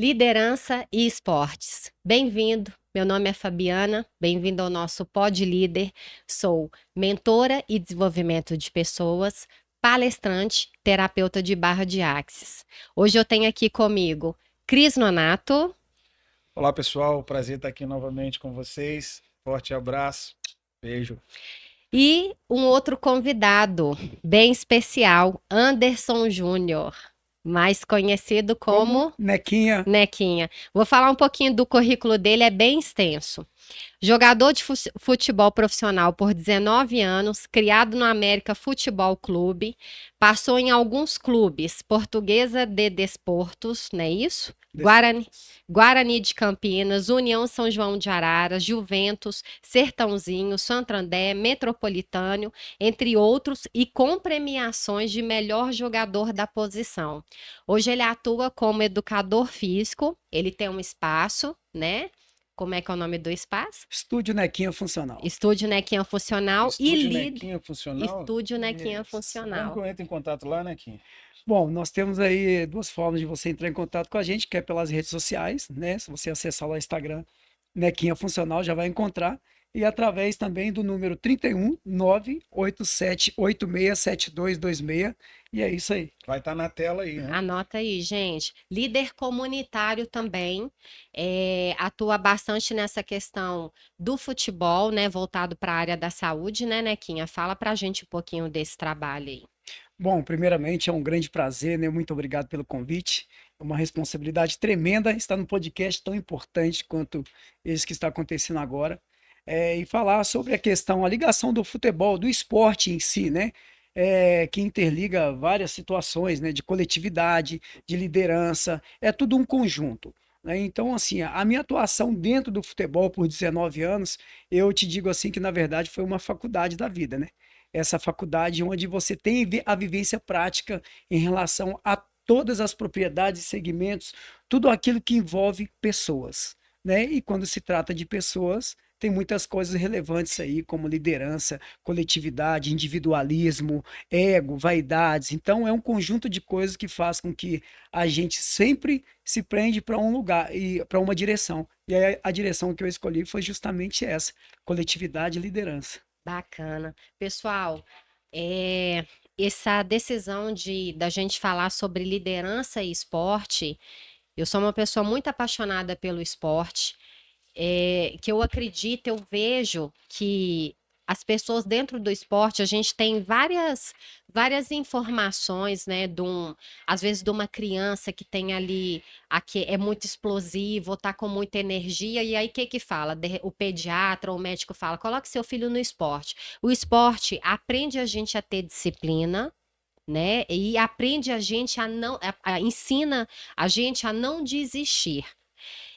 Liderança e esportes. Bem-vindo, meu nome é Fabiana, bem-vindo ao nosso Pod Líder. Sou mentora e desenvolvimento de pessoas, palestrante, terapeuta de barra de axis. Hoje eu tenho aqui comigo Cris Nonato Olá, pessoal. Prazer estar aqui novamente com vocês. Forte abraço. Beijo. e um outro convidado bem especial, Anderson Júnior, mais conhecido Como como Nequinha. Nequinha. Vou falar um pouquinho do currículo dele, é bem extenso. Jogador de futebol profissional por 19 anos, criado no América Futebol Clube, passou em alguns clubes, Portuguesa de Desportos, não é isso? Guarani de Campinas, União São João de Araras, Juventus, Sertãozinho, Santo André, Metropolitano, entre outros, e com premiações de melhor jogador da posição. Hoje ele atua como educador físico, ele tem um espaço, né? Como é que é o nome do espaço? Estúdio Nequinha Funcional. Estúdio Nequinha Funcional e Estúdio Nequinha Funcional? Estúdio Nequinha Isso. Como que Funcional. eu entro em contato lá, Nequinha? Bom, nós temos aí duas formas de você entrar em contato com a gente, que é pelas redes sociais, né? Se você acessar lá o Instagram, Nequinha Funcional, já vai encontrar. E através também do número 31 987867226. E é isso aí. Vai estar na tela aí, né? Anota aí, gente. Líder comunitário também, atua bastante nessa questão do futebol, né? Voltado para a área da saúde, né, Nequinha? Fala pra gente um pouquinho desse trabalho aí. Bom, primeiramente é um grande prazer, né? Muito obrigado pelo convite. É uma responsabilidade tremenda estar num podcast tão importante quanto esse que está acontecendo agora. E falar sobre a questão, a ligação do futebol, do esporte em si, né? Que interliga várias situações, né? De coletividade, de liderança, é tudo um conjunto. Né? Então, assim, a minha atuação dentro do futebol por 19 anos, eu te digo assim que na verdade foi uma faculdade da vida, né? Essa faculdade onde você tem a vivência prática em relação a todas as propriedades, segmentos, tudo aquilo que envolve pessoas, né? E quando se trata de pessoas, tem muitas coisas relevantes aí, como liderança, coletividade, individualismo, ego, vaidades. Então, é um conjunto de coisas que faz com que a gente sempre se prende para um lugar e para uma direção. E aí, a direção que eu escolhi foi justamente essa: coletividade e liderança. Bacana. Pessoal, essa decisão da gente falar sobre liderança e esporte, eu sou uma pessoa muito apaixonada pelo esporte, que eu acredito, eu vejo que as pessoas dentro do esporte, a gente tem várias informações, né, às vezes de uma criança que tem ali, aqui é muito explosivo, tá com muita energia, e aí o que que fala? O pediatra ou o médico fala, coloque seu filho no esporte. O esporte aprende a gente a ter disciplina, né, e aprende a gente a não, ensina a gente a não desistir.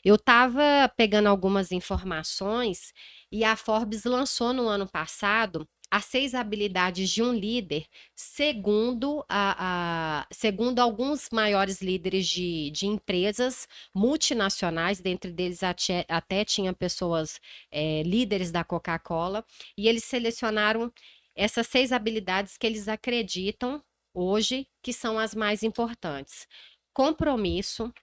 Eu estava pegando algumas informações e a Forbes lançou no ano passado as 6 habilidades de um líder, segundo alguns maiores líderes de empresas multinacionais, dentre deles até tinha pessoas, líderes da Coca-Cola, e eles selecionaram essas 6 habilidades que eles acreditam hoje que são as mais importantes: compromisso,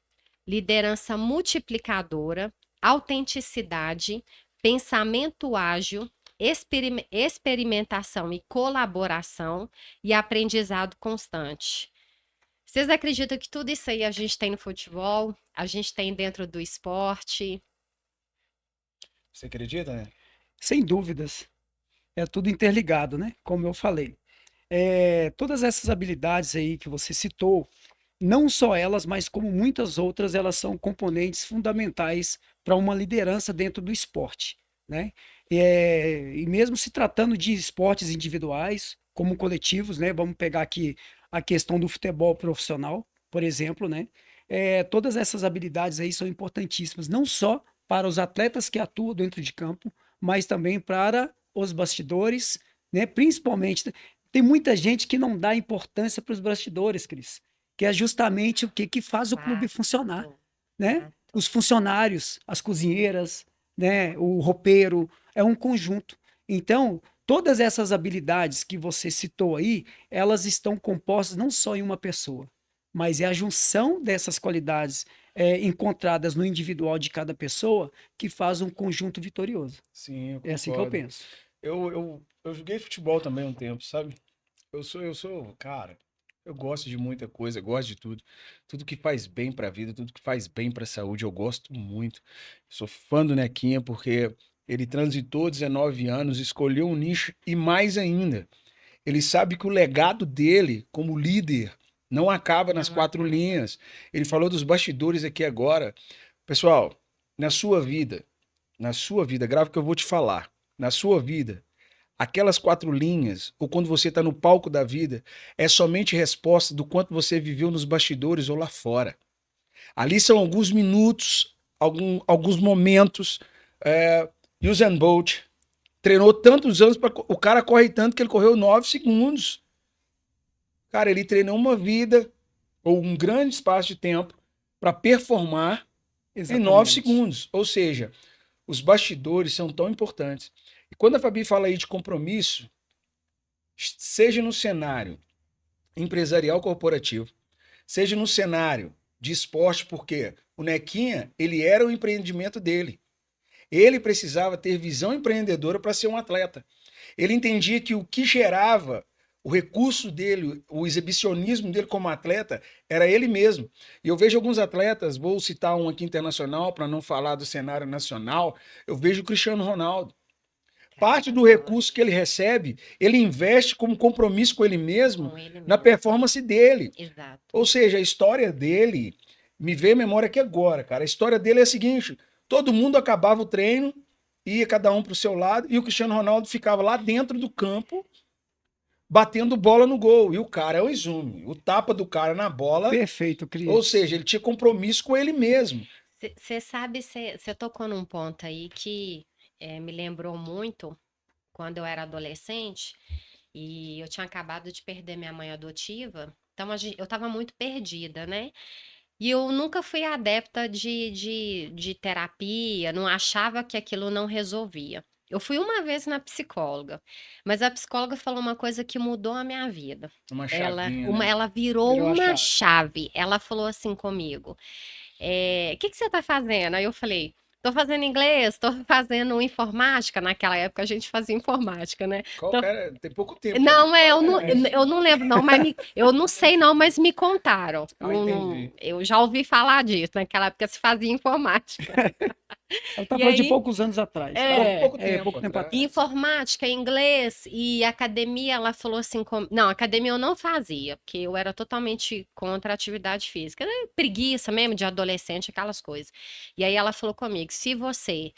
liderança multiplicadora, autenticidade, pensamento ágil, experimentação e colaboração e aprendizado constante. Vocês acreditam que tudo isso aí a gente tem no futebol, a gente tem dentro do esporte? Você acredita, né? Sem dúvidas, é tudo interligado, né? Como eu falei. Todas essas habilidades aí que você citou, não só elas, mas como muitas outras, elas são componentes fundamentais para uma liderança dentro do esporte, né? E mesmo se tratando de esportes individuais, como coletivos, né? Vamos pegar aqui a questão do futebol profissional, por exemplo, né? Todas essas habilidades aí são importantíssimas, não só para os atletas que atuam dentro de campo, mas também para os bastidores, né? Principalmente, tem muita gente que não dá importância para os bastidores, Cris, que é justamente o que faz o clube funcionar, Fato, né? fato. Os funcionários, as cozinheiras, né? O roupeiro, é um conjunto. Então, todas essas habilidades que você citou aí, elas estão compostas não só em uma pessoa, mas é a junção dessas qualidades encontradas no individual de cada pessoa que faz um conjunto vitorioso. Sim, eu É assim que eu concordo. penso. Eu joguei futebol também um tempo, sabe? Cara, eu gosto de muita coisa, gosto de tudo. Tudo que faz bem pra vida, tudo que faz bem pra saúde, eu gosto muito. Sou fã do Nequinha porque ele transitou 19 anos, escolheu um nicho e mais ainda, ele sabe que o legado dele como líder não acaba nas Não quatro acaba. linhas. Ele falou dos bastidores aqui agora. Pessoal, na na sua vida, grave o que eu vou te falar. Na sua vida, aquelas quatro linhas, ou quando você está no palco da vida, é somente resposta do quanto você viveu nos bastidores ou lá fora. Ali são alguns minutos, alguns momentos. Usain Bolt treinou tantos anos, o cara corre tanto que ele correu 9 segundos. Cara, ele treinou uma vida ou um grande espaço de tempo para performar em nove Exatamente. segundos. Ou seja, os bastidores são tão importantes. E quando a Fabi fala aí de compromisso, seja no cenário empresarial corporativo, seja no cenário de esporte, porque o Nequinha, ele era o empreendimento dele. Ele precisava ter visão empreendedora para ser um atleta. Ele entendia que o que gerava o recurso dele, o exibicionismo dele como atleta, era ele mesmo. E eu vejo alguns atletas, vou citar um aqui internacional, para não falar do cenário nacional, eu vejo o Cristiano Ronaldo. Parte do recurso que ele recebe, ele investe como compromisso com ele mesmo Com ele na mesmo. performance dele. Exato. Ou seja, a história dele, me veio a memória aqui agora, cara. A história dele é a seguinte: todo mundo acabava o treino, ia cada um para o seu lado, e o Cristiano Ronaldo ficava lá dentro do campo, batendo bola no gol. E o cara é o exume. O tapa do cara na bola, Perfeito, ou Cris. seja, ele tinha compromisso com ele mesmo. Você sabe, você tocou num ponto aí que me lembrou muito quando eu era adolescente e eu tinha acabado de perder minha mãe adotiva. Então eu estava muito perdida, né? E eu nunca fui adepta de terapia, não achava que aquilo não resolvia. Eu fui uma vez na psicóloga, mas a psicóloga falou uma coisa que mudou a minha vida. Uma chavinha, né? Ela virou Virou a uma chave. chave. Ela falou assim comigo: o que que você tá fazendo? Aí eu falei: tô fazendo inglês, tô fazendo informática. Naquela época a gente fazia informática, né? Qual Tô era? Tem pouco tempo, Fabi. não, Qual era isso? eu não lembro não, mas eu não sei não, mas me contaram. Ah, entendi. Eu já ouvi falar disso, naquela época se fazia informática. Ela tá E falando de aí, poucos anos atrás, tá? é, Pouco É, tempo pouco tempo atrás. atrás. informática, inglês e academia, ela falou assim, não, academia eu não fazia, porque eu era totalmente contra a atividade física, era preguiça mesmo de adolescente, aquelas coisas. E aí ela falou comigo, se você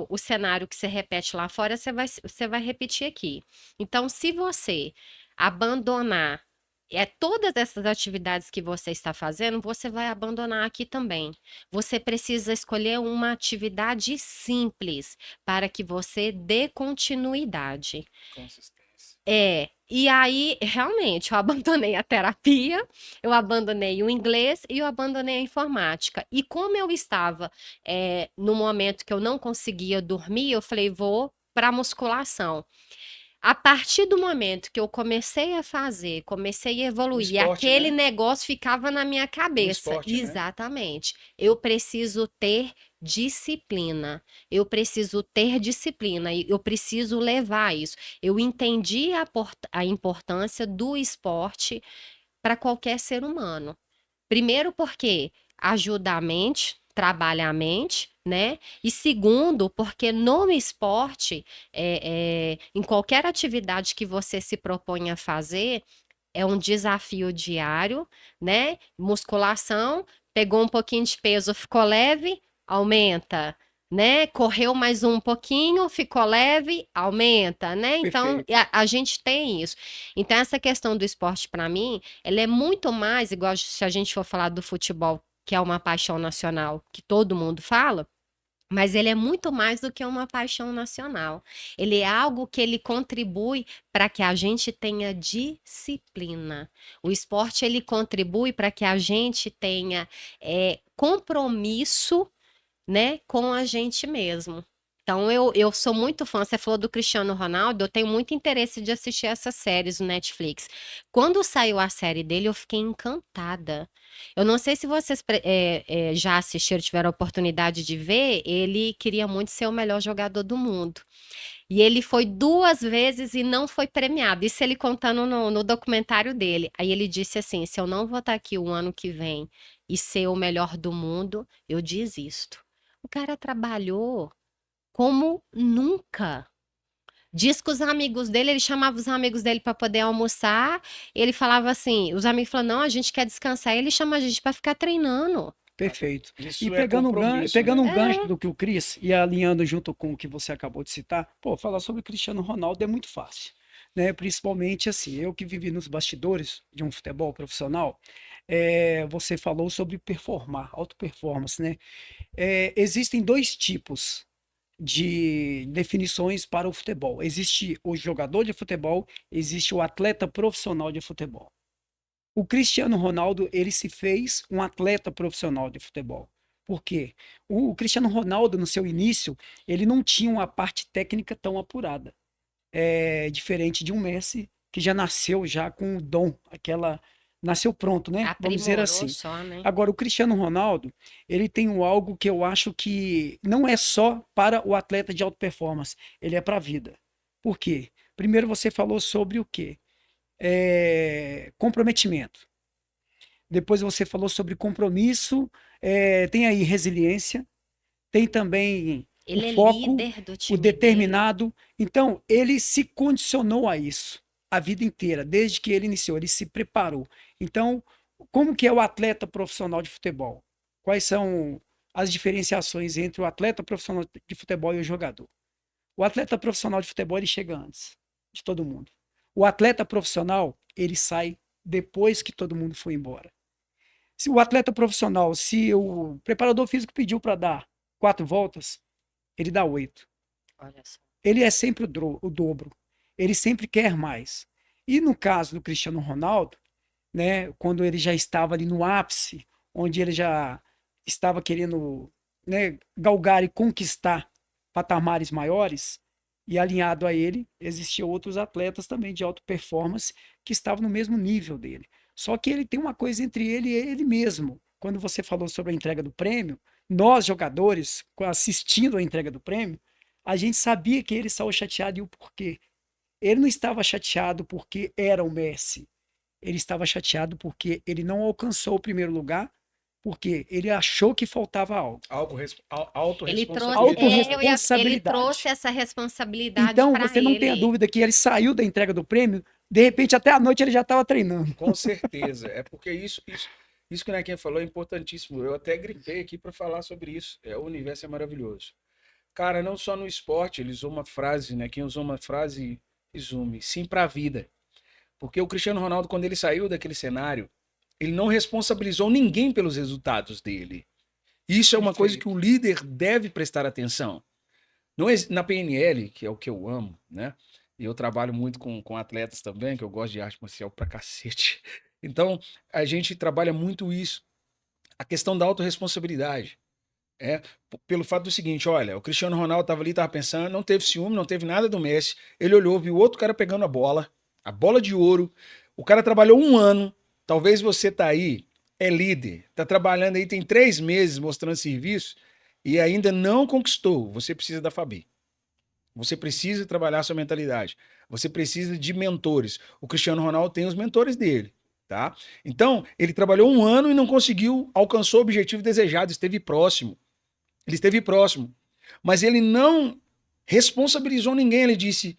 o cenário que você repete lá fora, você vai repetir aqui. Então, se você abandonar todas essas atividades que você está fazendo, você vai abandonar aqui também. Você precisa escolher uma atividade simples para que você dê continuidade. Consistência. E aí, realmente, eu abandonei a terapia, eu abandonei o inglês e eu abandonei a informática. E como eu estava no momento que eu não conseguia dormir, eu falei, vou para a musculação. A partir do momento que eu comecei a fazer, comecei a O evoluir, esporte, aquele né? negócio ficava na minha O cabeça. esporte, né? Exatamente. Eu preciso ter disciplina. Eu preciso ter disciplina e eu preciso levar isso. Eu entendi a importância do esporte para qualquer ser humano. Primeiro porque ajuda a mente, trabalha a mente, né? E segundo, porque no esporte, em qualquer atividade que você se propõe a fazer, é um desafio diário, né? Musculação, pegou um pouquinho de peso, ficou leve, aumenta, né? Correu mais um pouquinho, ficou leve, aumenta, né? Então, Perfeito. a gente tem isso. Então, essa questão do esporte, para mim, ela é muito mais, igual se a gente for falar do futebol, que é uma paixão nacional, que todo mundo fala, mas ele é muito mais do que uma paixão nacional. Ele é algo que ele contribui para que a gente tenha disciplina. O esporte ele contribui para que a gente tenha compromisso, né, com a gente mesmo. Então eu sou muito fã. Você falou do Cristiano Ronaldo, eu tenho muito interesse de assistir essas séries no Netflix. Quando saiu a série dele, eu fiquei encantada. Eu não sei se vocês já assistiram, tiveram a oportunidade de ver. Ele queria muito ser o melhor jogador do mundo. E ele foi 2 vezes e não foi premiado. Isso ele contando no documentário dele. Aí ele disse assim: se eu não vou estar aqui o ano que vem e ser o melhor do mundo, eu desisto. O cara trabalhou como nunca. Diz que os amigos dele, ele chamava os amigos dele para poder almoçar. Ele falava assim: os amigos falavam, não, a gente quer descansar. Ele chama a gente para ficar treinando. Perfeito. E Isso é compromisso, pegando né? um gancho do que o Cris e alinhando junto com o que você acabou de citar, pô, falar sobre o Cristiano Ronaldo é muito fácil, né? Principalmente assim, eu que vivi nos bastidores de um futebol profissional, você falou sobre performar, auto performance, né? Existem dois tipos de definições para o futebol. Existe o jogador de futebol, existe o atleta profissional de futebol. O Cristiano Ronaldo, ele se fez um atleta profissional de futebol. Por quê? O Cristiano Ronaldo, no seu início, ele não tinha uma parte técnica tão apurada. É diferente de um Messi, que já nasceu já com o dom, nasceu pronto, né? Vamos dizer Aprimorou assim. só, né? Agora, o Cristiano Ronaldo, ele tem algo que eu acho que não é só para o atleta de alta performance, ele é para a vida. Por quê? Primeiro você falou sobre o quê? Comprometimento. Depois você falou sobre compromisso, tem aí resiliência, tem também o Ele é foco, líder do o time dele. determinado. Então, ele se condicionou a isso a vida inteira, desde que ele iniciou, ele se preparou. Então, como que é o atleta profissional de futebol? Quais são as diferenciações entre o atleta profissional de futebol e o jogador? O atleta profissional de futebol, ele chega antes de todo mundo. O atleta profissional, ele sai depois que todo mundo foi embora. Se o atleta profissional, se o preparador físico pediu para dar 4 voltas, ele dá 8. Olha só. Ele é sempre o dobro. Ele sempre quer mais. E no caso do Cristiano Ronaldo, né, quando ele já estava ali no ápice, onde ele já estava querendo, né, galgar e conquistar patamares maiores, e alinhado a ele, existiam outros atletas também de alta performance que estavam no mesmo nível dele. Só que ele tem uma coisa entre ele e ele mesmo. Quando você falou sobre a entrega do prêmio, nós jogadores, assistindo a entrega do prêmio, a gente sabia que ele estava chateado e o porquê. Ele não estava chateado porque era o Messi. Ele estava chateado porque ele não alcançou o primeiro lugar, porque ele achou que faltava algo. Ele trouxe, ele Autorresponsabilidade. trouxe essa responsabilidade Então, para você não tenha ele. dúvida que ele saiu da entrega do prêmio, de repente, até a noite ele já estava treinando. Com certeza. É porque isso que o Nequinha falou é importantíssimo. Eu até grifei aqui para falar sobre isso. O universo é maravilhoso. Cara, não só no esporte, ele usou uma frase, né? Quem usou uma frase, resume, sim para a vida. Porque o Cristiano Ronaldo, quando ele saiu daquele cenário, ele não responsabilizou ninguém pelos resultados dele. Isso é uma coisa que o líder deve prestar atenção. Não é, na PNL, que é o que eu amo, né? E eu trabalho muito com atletas também, que eu gosto de arte marcial pra cacete. Então, a gente trabalha muito isso. A questão da autorresponsabilidade. Pelo fato do seguinte, olha, o Cristiano Ronaldo estava ali, estava pensando, não teve ciúme, não teve nada do Messi. Ele olhou, viu outro cara pegando a bola de ouro. O cara trabalhou um ano. Talvez você tá aí, é líder, tá trabalhando aí, tem 3 meses mostrando serviço e ainda não conquistou. Você precisa da Fabi. Você precisa trabalhar a sua mentalidade. Você precisa de mentores. O Cristiano Ronaldo tem os mentores dele, tá? Então, ele trabalhou um ano e não conseguiu, alcançou o objetivo desejado, esteve próximo. Ele esteve próximo. Mas ele não responsabilizou ninguém. Ele disse,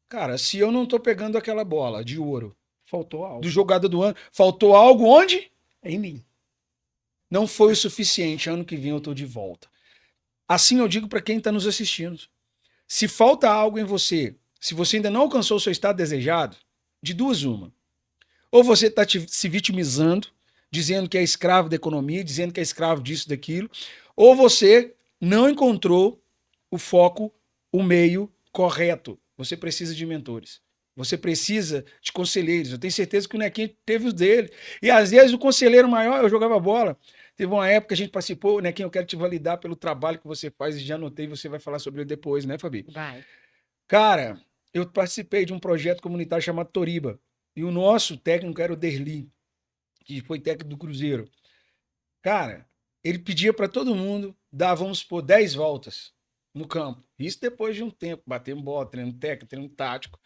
cara, se eu não tô pegando aquela bola de ouro Faltou algo. do jogador do ano, faltou algo onde? Em mim. Não foi o suficiente. Ano que vem eu tô de volta. Assim eu digo para quem está nos assistindo. Se falta algo em você, se você ainda não alcançou o seu estado desejado, de duas uma. Ou você está se vitimizando, dizendo que é escravo da economia, dizendo que é escravo disso, daquilo, ou você não encontrou o foco, o meio correto. Você precisa de mentores. Você precisa de conselheiros. Eu tenho certeza que o Nequinha teve os dele. E às vezes o conselheiro maior, eu jogava bola, Teve uma época que a gente participou, né? Quem eu quero te validar pelo trabalho que você faz e já anotei, você vai falar sobre ele depois, né, Fabi? Vai. Cara, eu participei de um projeto comunitário chamado Toriba. E o nosso técnico era o Derli, que foi técnico do Cruzeiro. Cara, ele pedia para todo mundo dar, vamos supor, 10 voltas no campo. Isso depois de um tempo, batendo bola, treino técnico, treino tático.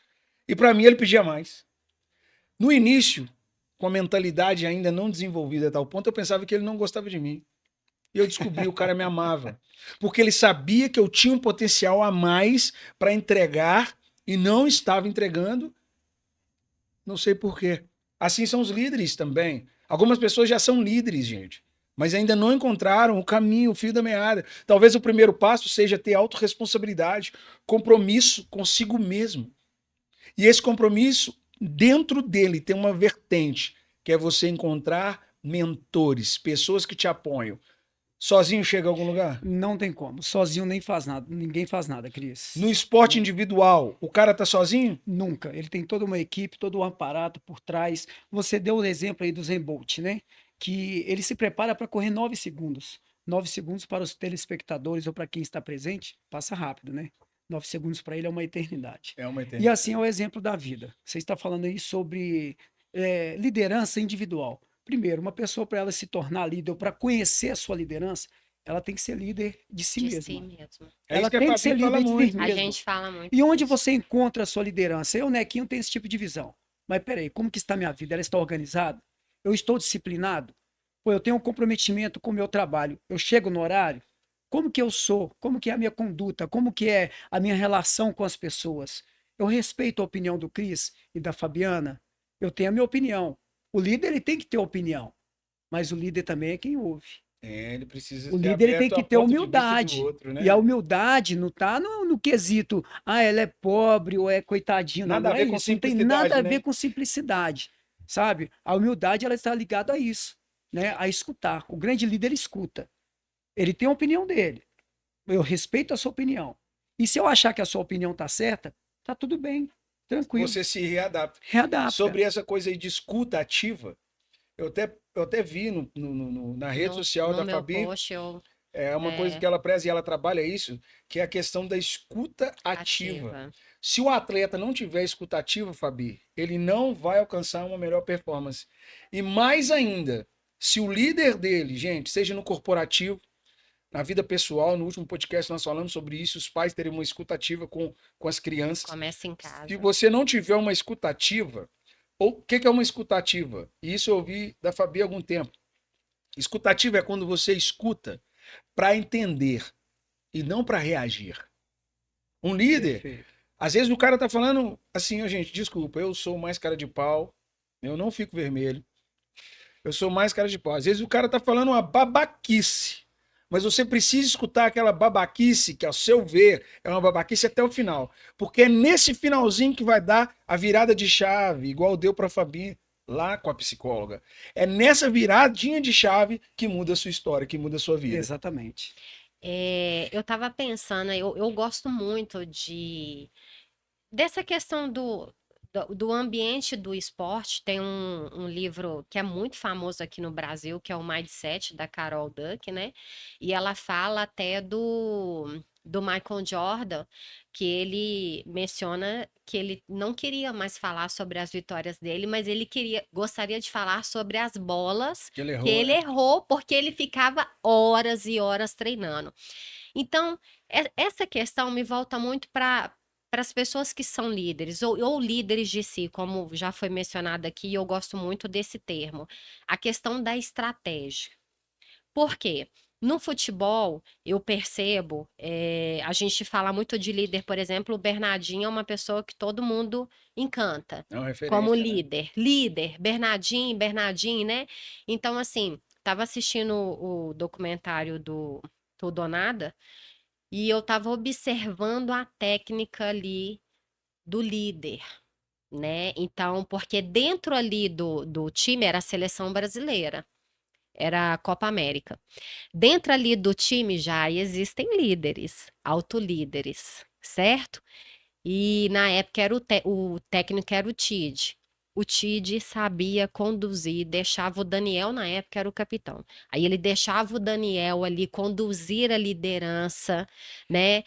E para mim ele pedia mais. No início, com a mentalidade ainda não desenvolvida a tal ponto, eu pensava que ele não gostava de mim. E eu descobri, o cara me amava. Porque ele sabia que eu tinha um potencial a mais para entregar e não estava entregando, não sei por quê. Assim são os líderes também. Algumas pessoas já são líderes, gente, mas ainda não encontraram o caminho, o fio da meada. Talvez o primeiro passo seja ter autorresponsabilidade, compromisso consigo mesmo. E esse compromisso, dentro dele, tem uma vertente, que é você encontrar mentores, pessoas que te apoiam. Sozinho chega a algum lugar? Não tem como. Sozinho nem faz nada. Ninguém faz nada, Cris. No esporte individual, o cara tá sozinho? Nunca. Ele tem toda uma equipe, todo um aparato por trás. Você deu o exemplo aí do Zen Bolt, né? Que ele se prepara para correr 9 segundos. 9 segundos para os telespectadores ou para quem está presente, passa rápido, né? 9 segundos para ele é uma eternidade. É uma E eternidade. assim é o exemplo da vida. Você está falando aí sobre liderança individual. Primeiro, uma pessoa para ela se tornar líder, para conhecer a sua liderança, ela tem que ser líder de si De si mesma. mesmo. É isso Ela que a tem que ser Fabi fala líder de si muito. A mesma. gente fala muito E onde disso. você encontra a sua liderança? Eu, Nequinho, tenho esse tipo de visão. Mas peraí, como que está a minha vida? Ela está organizada? Eu estou disciplinado? Pô, eu tenho um comprometimento com o meu trabalho. Eu chego no horário? Como que eu sou? Como que é a minha conduta? Como que é a minha relação com as pessoas? Eu respeito a opinião do Cris e da Fabiana. Eu tenho a minha opinião. O líder, ele tem que ter opinião. Mas o líder também é quem ouve. É, ele precisa O ser líder ele tem aberto que ao ter ponto de vista do humildade. outro, E a né? humildade não está no quesito, ela é pobre ou é coitadinho. Não, Nada não a é ver com isso. Não tem nada simplicidade, a ver né? com simplicidade, sabe? A humildade ela está ligada a isso, né? A escutar. O grande líder ele escuta. Ele tem a opinião dele. Eu respeito a sua opinião. E se eu achar que a sua opinião está certa, tá tudo bem, tranquilo. Você se readapta. Readapta. Sobre essa coisa aí de escuta ativa, eu até vi na rede social No da meu Fabi, post, eu é uma coisa é, que ela preza e ela trabalha isso, que é a questão da escuta ativa. ativa. Se o atleta não tiver escuta ativa, Fabi, ele não vai alcançar uma melhor performance. E mais ainda, se o líder dele, gente, seja no corporativo, na vida pessoal, no último podcast nós falamos sobre isso, os pais terem uma escutativa com as crianças. Começa em Se casa. você não tiver uma escutativa, ou o que é uma escutativa? Isso eu ouvi da Fabi há algum tempo. Escutativa é quando você escuta para entender e não para reagir. Um líder, Perfeito. às vezes o cara tá falando assim, ó, gente, desculpa, eu sou mais cara de pau, eu não fico vermelho, eu sou mais cara de pau. Às vezes o cara tá falando uma babaquice, mas você precisa escutar aquela babaquice, que ao seu ver é uma babaquice até o final. Porque é nesse finalzinho que vai dar a virada de chave, igual deu pra Fabi lá com a psicóloga. É nessa viradinha de chave que muda a sua história, que muda a sua vida. Exatamente. Eu estava pensando, eu gosto muito dessa questão do ambiente do esporte. Tem um livro que é muito famoso aqui no Brasil, que é o Mindset, da Carol Dweck, né? E ela fala até do Michael Jordan, que ele menciona que ele não queria mais falar sobre as vitórias dele, mas ele gostaria de falar sobre as bolas Que ele que errou, ele né? errou, porque ele ficava horas e horas treinando. Então, essa questão me volta muito para as pessoas que são líderes, ou líderes de si, como já foi mencionado aqui, e eu gosto muito desse termo, a questão da estratégia. Por quê? No futebol, eu percebo, a gente fala muito de líder, por exemplo, o Bernardinho é uma pessoa que todo mundo encanta, É uma como referência, né? líder. Líder, Bernardinho, Bernardinho, né? Então, assim, estava assistindo o documentário do Tudo ou Nada, e eu estava observando a técnica ali do líder, né? Então, porque dentro ali do time era a seleção brasileira, era a Copa América. Dentro ali do time já existem líderes, autolíderes, certo? E na época era o técnico era o Tite. o Tite sabia conduzir, deixava o Daniel, na época era o capitão. Aí ele deixava o Daniel ali conduzir a liderança, né?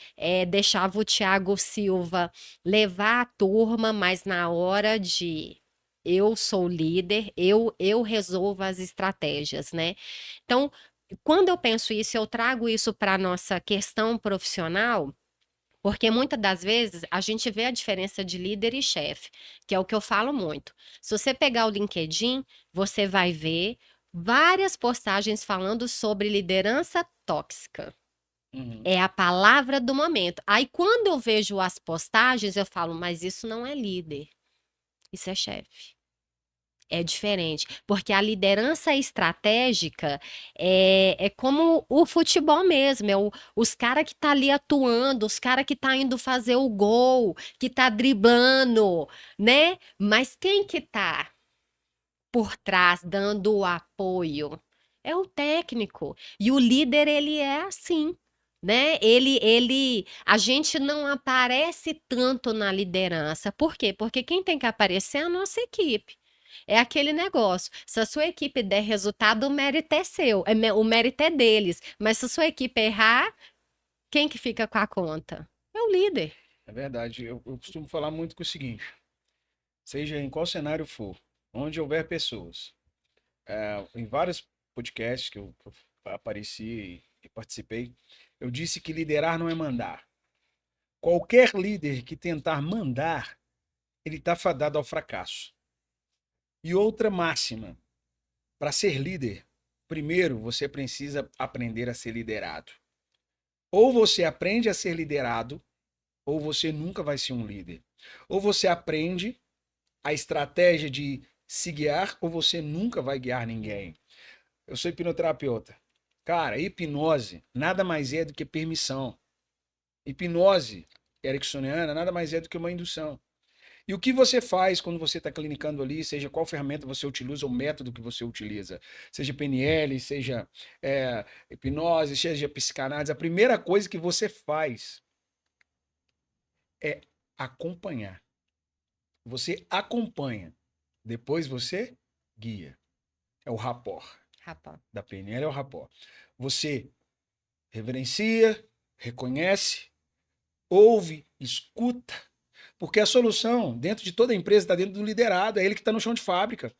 Deixava o Thiago Silva levar a turma, mas na hora de eu sou o líder, eu resolvo as estratégias, né? Então, quando eu penso isso, eu trago isso para a nossa questão profissional. Porque muitas das vezes a gente vê a diferença de líder e chefe, que é o que eu falo muito. Se você pegar o LinkedIn, você vai ver várias postagens falando sobre liderança tóxica. Uhum. É a palavra do momento. Aí quando eu vejo as postagens, eu falo, mas isso não é líder, isso é chefe. É diferente, porque a liderança estratégica é como o futebol mesmo, os caras que tá ali atuando, os caras que tá indo fazer o gol, que tá driblando, né? Mas quem que tá por trás dando o apoio? É o técnico. E o líder, ele é assim, né? A gente não aparece tanto na liderança. Por quê? Porque quem tem que aparecer é a nossa equipe. É aquele negócio. Se a sua equipe der resultado, o mérito é seu, o mérito é deles. Mas se a sua equipe errar, quem que fica com a conta? É o líder. É verdade. Eu costumo falar muito com o seguinte: seja em qual cenário for, onde houver pessoas, em vários podcasts que eu apareci e participei, eu disse que liderar não é mandar. Qualquer líder que tentar mandar, ele está fadado ao fracasso. E outra máxima: para ser líder, primeiro você precisa aprender a ser liderado. Ou você aprende a ser liderado, ou você nunca vai ser um líder. Ou você aprende a estratégia de se guiar, ou você nunca vai guiar ninguém. Eu sou hipnoterapeuta. Cara, hipnose nada mais é do que permissão. Hipnose ericksoniana nada mais é do que uma indução. E o que você faz quando você está clinicando ali, seja qual ferramenta você utiliza, o método que você utiliza, seja PNL, seja hipnose, seja psicanálise, a primeira coisa que você faz é acompanhar. Você acompanha, depois você guia. É o rapport. Rapaz. Da PNL é o rapport. Você reverencia, reconhece, ouve, escuta, porque a solução dentro de toda a empresa está dentro do liderado, é ele que está no chão de fábrica.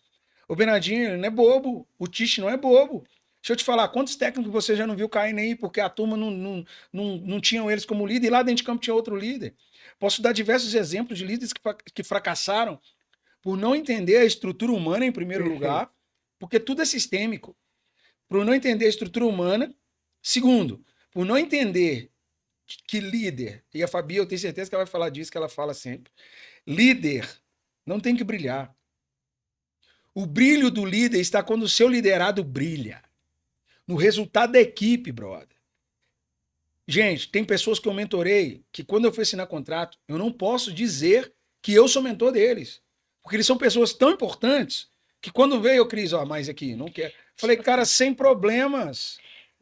O Bernardinho ele não é bobo, o Tiche não é bobo. Deixa eu te falar, quantos técnicos você já não viu caindo aí porque a turma não tinham eles como líder e lá dentro de campo tinha outro líder? Posso dar diversos exemplos de líderes que fracassaram por não entender a estrutura humana em primeiro Perfeito. lugar, porque tudo é sistêmico. Por não entender a estrutura humana. Segundo, por não entender que líder, e a Fabi, eu tenho certeza que ela vai falar disso, que ela fala sempre, líder não tem que brilhar. O brilho do líder está quando o seu liderado brilha. No resultado da equipe, brother. Gente, tem pessoas que eu mentorei que quando eu fui assinar contrato, eu não posso dizer que eu sou mentor deles. Porque eles são pessoas tão importantes que quando veio o Cris, ó, mais aqui, não quer. Falei, cara, sem problemas.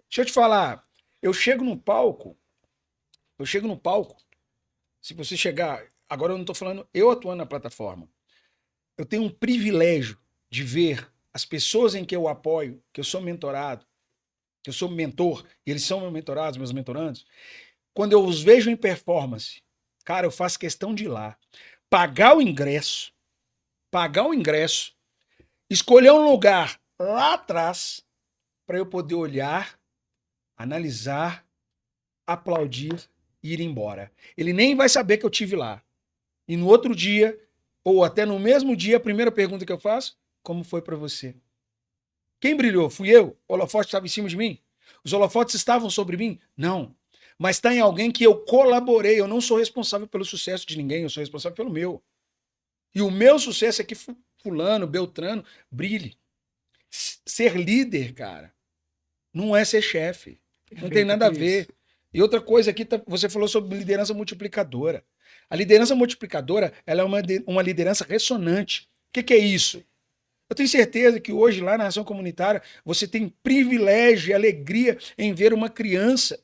Deixa eu te falar, eu chego no palco, se você chegar, agora eu não estou falando eu atuando na plataforma, eu tenho um privilégio de ver as pessoas em que eu apoio, que eu sou mentorado, que eu sou mentor, e eles são meus mentorados, meus mentorandos, quando eu os vejo em performance, cara, eu faço questão de ir lá, pagar o ingresso, escolher um lugar lá atrás para eu poder olhar, analisar, aplaudir e ir embora. Ele nem vai saber que eu tive lá. E no outro dia, ou até no mesmo dia, a primeira pergunta que eu faço, como foi para você? Quem brilhou? Fui eu? O holofote estava em cima de mim? Os holofotes estavam sobre mim? Não. Mas está em alguém que eu colaborei. Eu não sou responsável pelo sucesso de ninguém, eu sou responsável pelo meu. E o meu sucesso é que fulano, beltrano, brilhe. Ser líder, cara, não é ser chefe. Não tem Perfeito, nada a Cris. ver. E outra coisa aqui, você falou sobre liderança multiplicadora. A liderança multiplicadora, ela é uma liderança ressonante. O que é isso? Eu tenho certeza que hoje, lá na ação comunitária, você tem privilégio e alegria em ver uma criança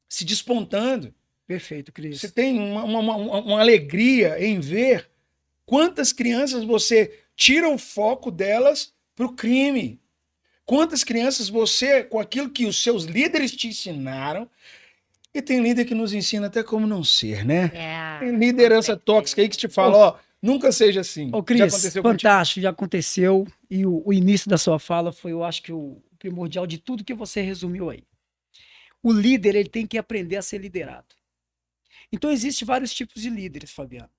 se despontando. Perfeito, Você Cris. tem uma alegria em ver Quantas crianças você tira o foco delas para o crime? Quantas crianças você, com aquilo que os seus líderes te ensinaram, e tem líder que nos ensina até como não ser, né? Tem Com liderança tóxica aí que te certeza. fala, ó, nunca seja assim. Ô, Já Cris, aconteceu contigo? fantástico, já aconteceu. E o início da sua fala foi, eu acho que o primordial de tudo que você resumiu aí. O líder, ele tem que aprender a ser liderado. Então, existem vários tipos de líderes, Fabiano.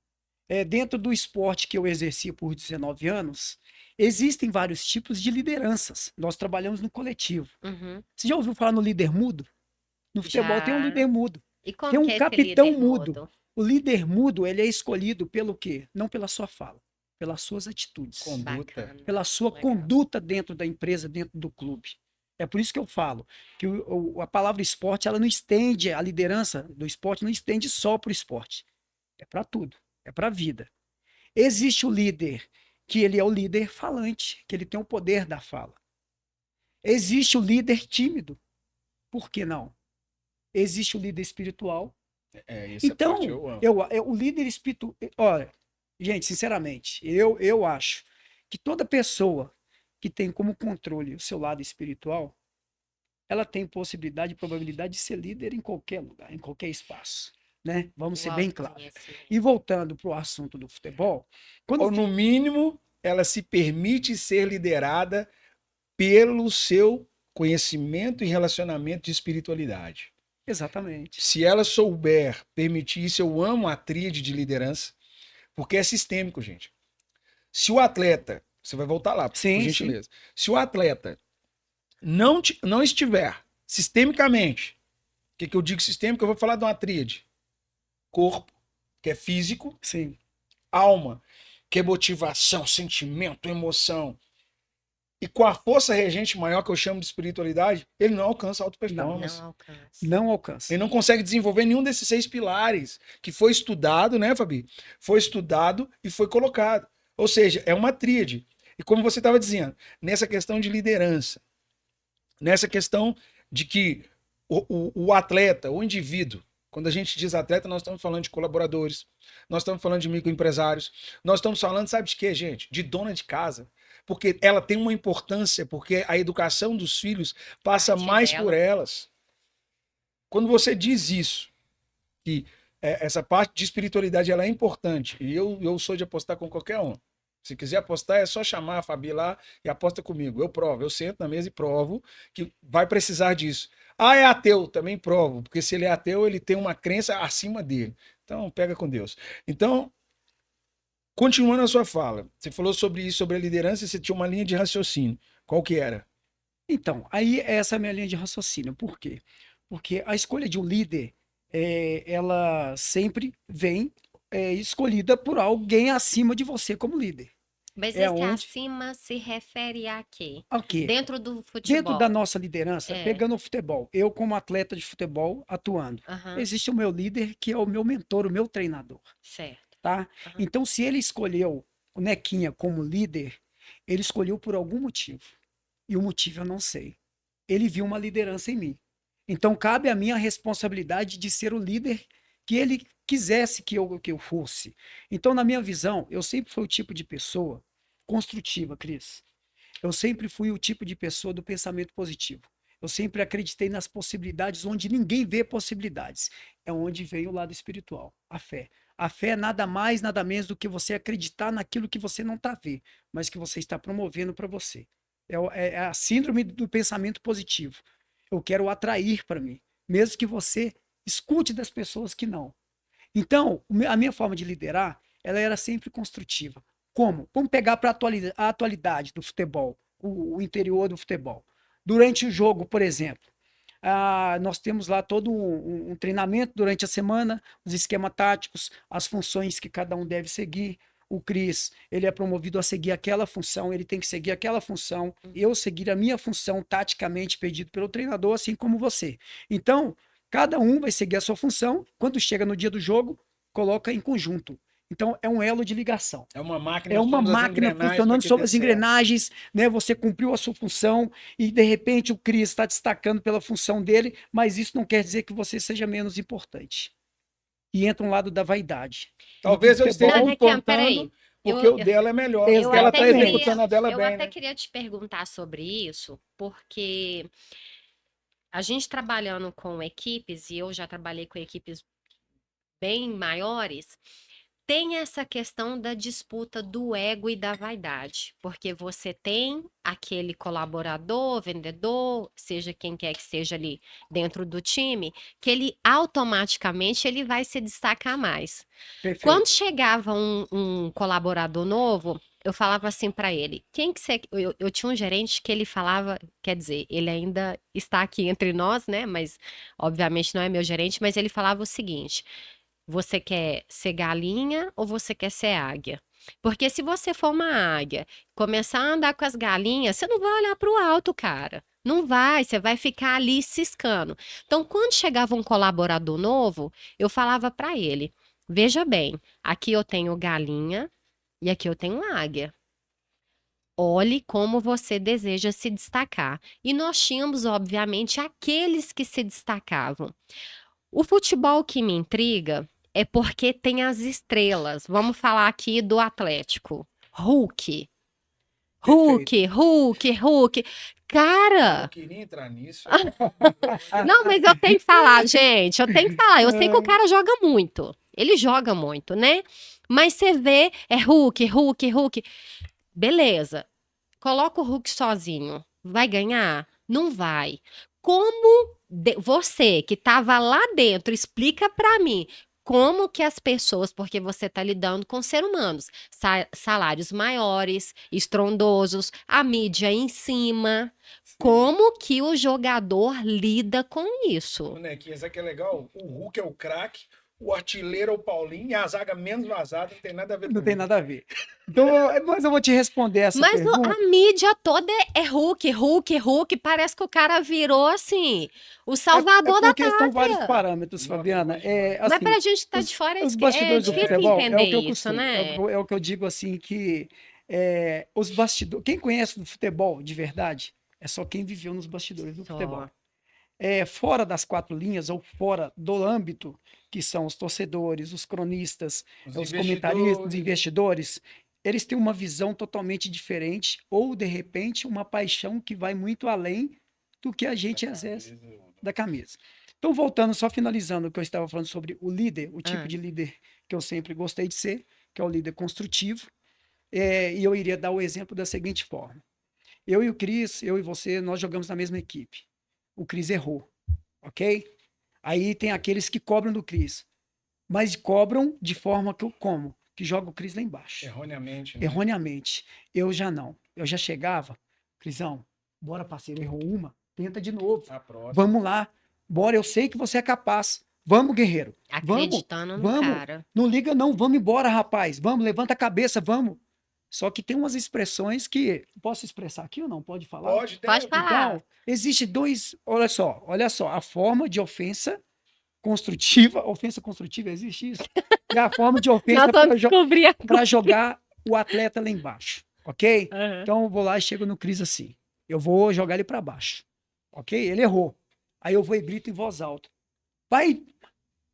Dentro do esporte que eu exerci por 19 anos, existem vários tipos de lideranças. Nós trabalhamos no coletivo. Uhum. Você já ouviu falar no líder mudo? No futebol tem um Já. líder mudo. E Tem como um que é esse capitão líder mudo. mudo? O líder mudo, ele é escolhido pelo quê? Não pela sua fala, pelas suas atitudes, Conduta. Bacana. pela sua Legal. conduta dentro da empresa, dentro do clube. É por isso que eu falo que a palavra esporte, ela não estende, a liderança do esporte não estende só para o esporte. É para tudo, é para a vida. Existe o líder, que ele é o líder falante, que ele tem o poder da fala. Existe o líder tímido. Por que não? Existe o líder espiritual. Essa parte Então, eu amo. o líder espiritual. Olha, gente, sinceramente, eu acho que toda pessoa que tem como controle o seu lado espiritual, ela tem possibilidade e probabilidade de ser líder em qualquer lugar, em qualquer espaço. Né? Vamos ser O bem claros. autoconhecimento. E voltando para o assunto do futebol, quando Ou no mínimo, ela se permite ser liderada pelo seu conhecimento e relacionamento de espiritualidade. Exatamente. Se ela souber permitir isso, eu amo a tríade de liderança, porque é sistêmico, gente. Se o atleta, você vai voltar lá, por Sim, gentileza. Se o atleta não estiver sistemicamente, o que eu digo sistêmico? Eu vou falar de uma tríade. Corpo, que é físico, sim. alma, que é motivação, sentimento, emoção. E com a força regente maior, que eu chamo de espiritualidade, ele não alcança a alta performance. Não alcança. Não alcança. Ele não consegue desenvolver nenhum desses 6 pilares que foi estudado, né, Fabi? Foi estudado e foi colocado. Ou seja, é uma tríade. E como você estava dizendo, nessa questão de liderança, nessa questão de que o atleta, o indivíduo, quando a gente diz atleta, nós estamos falando de colaboradores, nós estamos falando de microempresários, nós estamos falando, sabe de quê, gente? De dona de casa. Porque ela tem uma importância, porque a educação dos filhos passa Parte mais dela. por elas. Quando você diz isso, que essa parte de espiritualidade ela é importante, e eu sou de apostar com qualquer um. Se quiser apostar, é só chamar a Fabi lá e aposta comigo. Eu provo, eu sento na mesa e provo que vai precisar disso. Ah, é ateu, também provo, porque se ele é ateu, ele tem uma crença acima dele. Então, pega com Deus. Então, continuando a sua fala, você falou sobre isso, sobre a liderança, e você tinha uma linha de raciocínio. Qual que era? Então, aí essa é a minha linha de raciocínio. Por quê? Porque a escolha de um líder, ela sempre vem escolhida por alguém acima de você como líder. Mas É esse onde- acima se refere a quê? A quê? Dentro do Dentro futebol. da nossa liderança, É. pegando o futebol, eu como atleta de futebol atuando, Aham, existe o meu líder que é o meu mentor, o meu treinador, certo. tá? Aham. Então, se ele escolheu o Nequinha como líder, ele escolheu por algum motivo. E o motivo eu não sei. Ele viu uma liderança em mim. Então, cabe a mim a responsabilidade de ser o líder que ele quisesse que eu fosse. Então, na minha visão, eu sempre fui o tipo de pessoa construtiva, Cris. Eu sempre fui o tipo de pessoa do pensamento positivo. Eu sempre acreditei nas possibilidades onde ninguém vê possibilidades. É onde vem o lado espiritual, a fé. A fé é nada mais, nada menos do que você acreditar naquilo que você não está vendo, mas que você está promovendo para você. É a síndrome do pensamento positivo. Eu quero atrair para mim, mesmo que você escute das pessoas que não. Então, a minha forma de liderar, ela era sempre construtiva. Como? Vamos pegar para a atualidade do futebol, o interior do futebol. Durante o jogo, por exemplo, nós temos lá todo um treinamento durante a semana, os esquemas táticos, as funções que cada um deve seguir. O Cris, ele é promovido a seguir aquela função, ele tem que seguir aquela função, eu seguir a minha função taticamente pedido pelo treinador, assim como você. Então, cada um vai seguir a sua função, quando chega no dia do jogo, coloca em conjunto. Então, é um elo de ligação. É uma máquina, É nós uma somos as máquina engrenagens funcionando para que sobre dê as certo. engrenagens, né? Você cumpriu a sua função e de repente o Cris está destacando pela função dele, mas isso não quer dizer que você seja menos importante. E entra um lado da vaidade. E Talvez no eu esteja Não, futebol, Requião, importando, peraí. Porque o dela é melhor. Eu Ela até tá queria- executando a dela eu bem, até né? queria te perguntar sobre isso, porque a gente trabalhando com equipes, e eu já trabalhei com equipes bem maiores, tem essa questão da disputa do ego e da vaidade, porque você tem aquele colaborador, vendedor, seja quem quer que seja ali dentro do time, que ele automaticamente ele vai se destacar mais. Perfeito. Quando chegava um colaborador novo, eu falava assim para ele, quem que você... Eu tinha um gerente que ele falava, quer dizer, ele ainda está aqui entre nós, né? Mas obviamente não é meu gerente, mas ele falava o seguinte: você quer ser galinha ou você quer ser águia? Porque se você for uma águia, começar a andar com as galinhas, você não vai olhar para o alto, cara. Não vai, você vai ficar ali ciscando. Então, quando chegava um colaborador novo, eu falava para ele: veja bem, aqui eu tenho galinha e aqui eu tenho águia. Olhe como você deseja se destacar. E nós tínhamos, obviamente, aqueles que se destacavam. O futebol que me intriga é porque tem as estrelas. Vamos falar aqui do Atlético. Hulk. Perfeito. Hulk. Eu Cara, queria entrar nisso. não, mas eu tenho que falar, gente. Eu tenho que falar. Eu sei que o cara joga muito. Ele joga muito, né? Mas você vê, é Hulk. Beleza. Coloca o Hulk sozinho. Vai ganhar? Não vai. Você que estava lá dentro, explica para mim como que as pessoas, porque você está lidando com seres humanos, salários maiores, estrondosos, a mídia em cima. Como que o jogador lida com isso? Bonequinhas, é que é legal. O Hulk é o craque, o artilheiro é o Paulinho e a zaga menos vazada não tem nada a ver Não com tem isso. nada a ver. Então, mas eu vou te responder essa Mas pergunta. a mídia toda é Hulk. Parece que o cara virou assim, o salvador da Porque são vários pátria. parâmetros, Não, Fabiana. tem mais Mas Assim, pra gente que tá de fora os é bastidores do difícil futebol é entender o que eu isso, costumo, né? é o que eu digo assim, que os bastidores. Quem conhece do futebol de verdade é só quem viveu nos bastidores do futebol. Só. Fora das quatro linhas ou fora do âmbito, que são os torcedores, os cronistas, Os os comentaristas, os investidores. investidores, eles têm uma visão totalmente diferente ou, de repente, uma paixão que vai muito além do que a gente exerce da camisa. Então, voltando, só finalizando o que eu estava falando sobre o líder, o tipo Ah, de líder que eu sempre gostei de ser, que é o líder construtivo, e eu iria dar o exemplo da seguinte forma. Eu e o Cris, eu e você, nós jogamos na mesma equipe. O Cris errou, ok? Aí tem aqueles que cobram do Cris, mas cobram de forma que eu como, que joga o Cris lá embaixo, Erroneamente, né? erroneamente. Eu já não. Eu já chegava, Crisão, bora parceiro, errou uma, tenta de novo. A próxima. Vamos lá, bora, eu sei que você é capaz. Vamos, guerreiro. acreditando no Vamos. cara. Não liga não, vamos embora, rapaz. Vamos, levanta a cabeça, vamos. Só que tem umas expressões que posso expressar aqui ou não? Pode falar? Pode, tem. Pode falar. Então, existe dois, olha só, a forma de ofensa construtiva, existe isso? É a forma de ofensa Nós vamos descobrir para agora. jogar o atleta lá embaixo, ok? Aham. Então eu vou lá e chego no Cris assim, eu vou jogar ele para baixo, ok? Ele errou. Aí eu vou e grito em voz alta. Vai,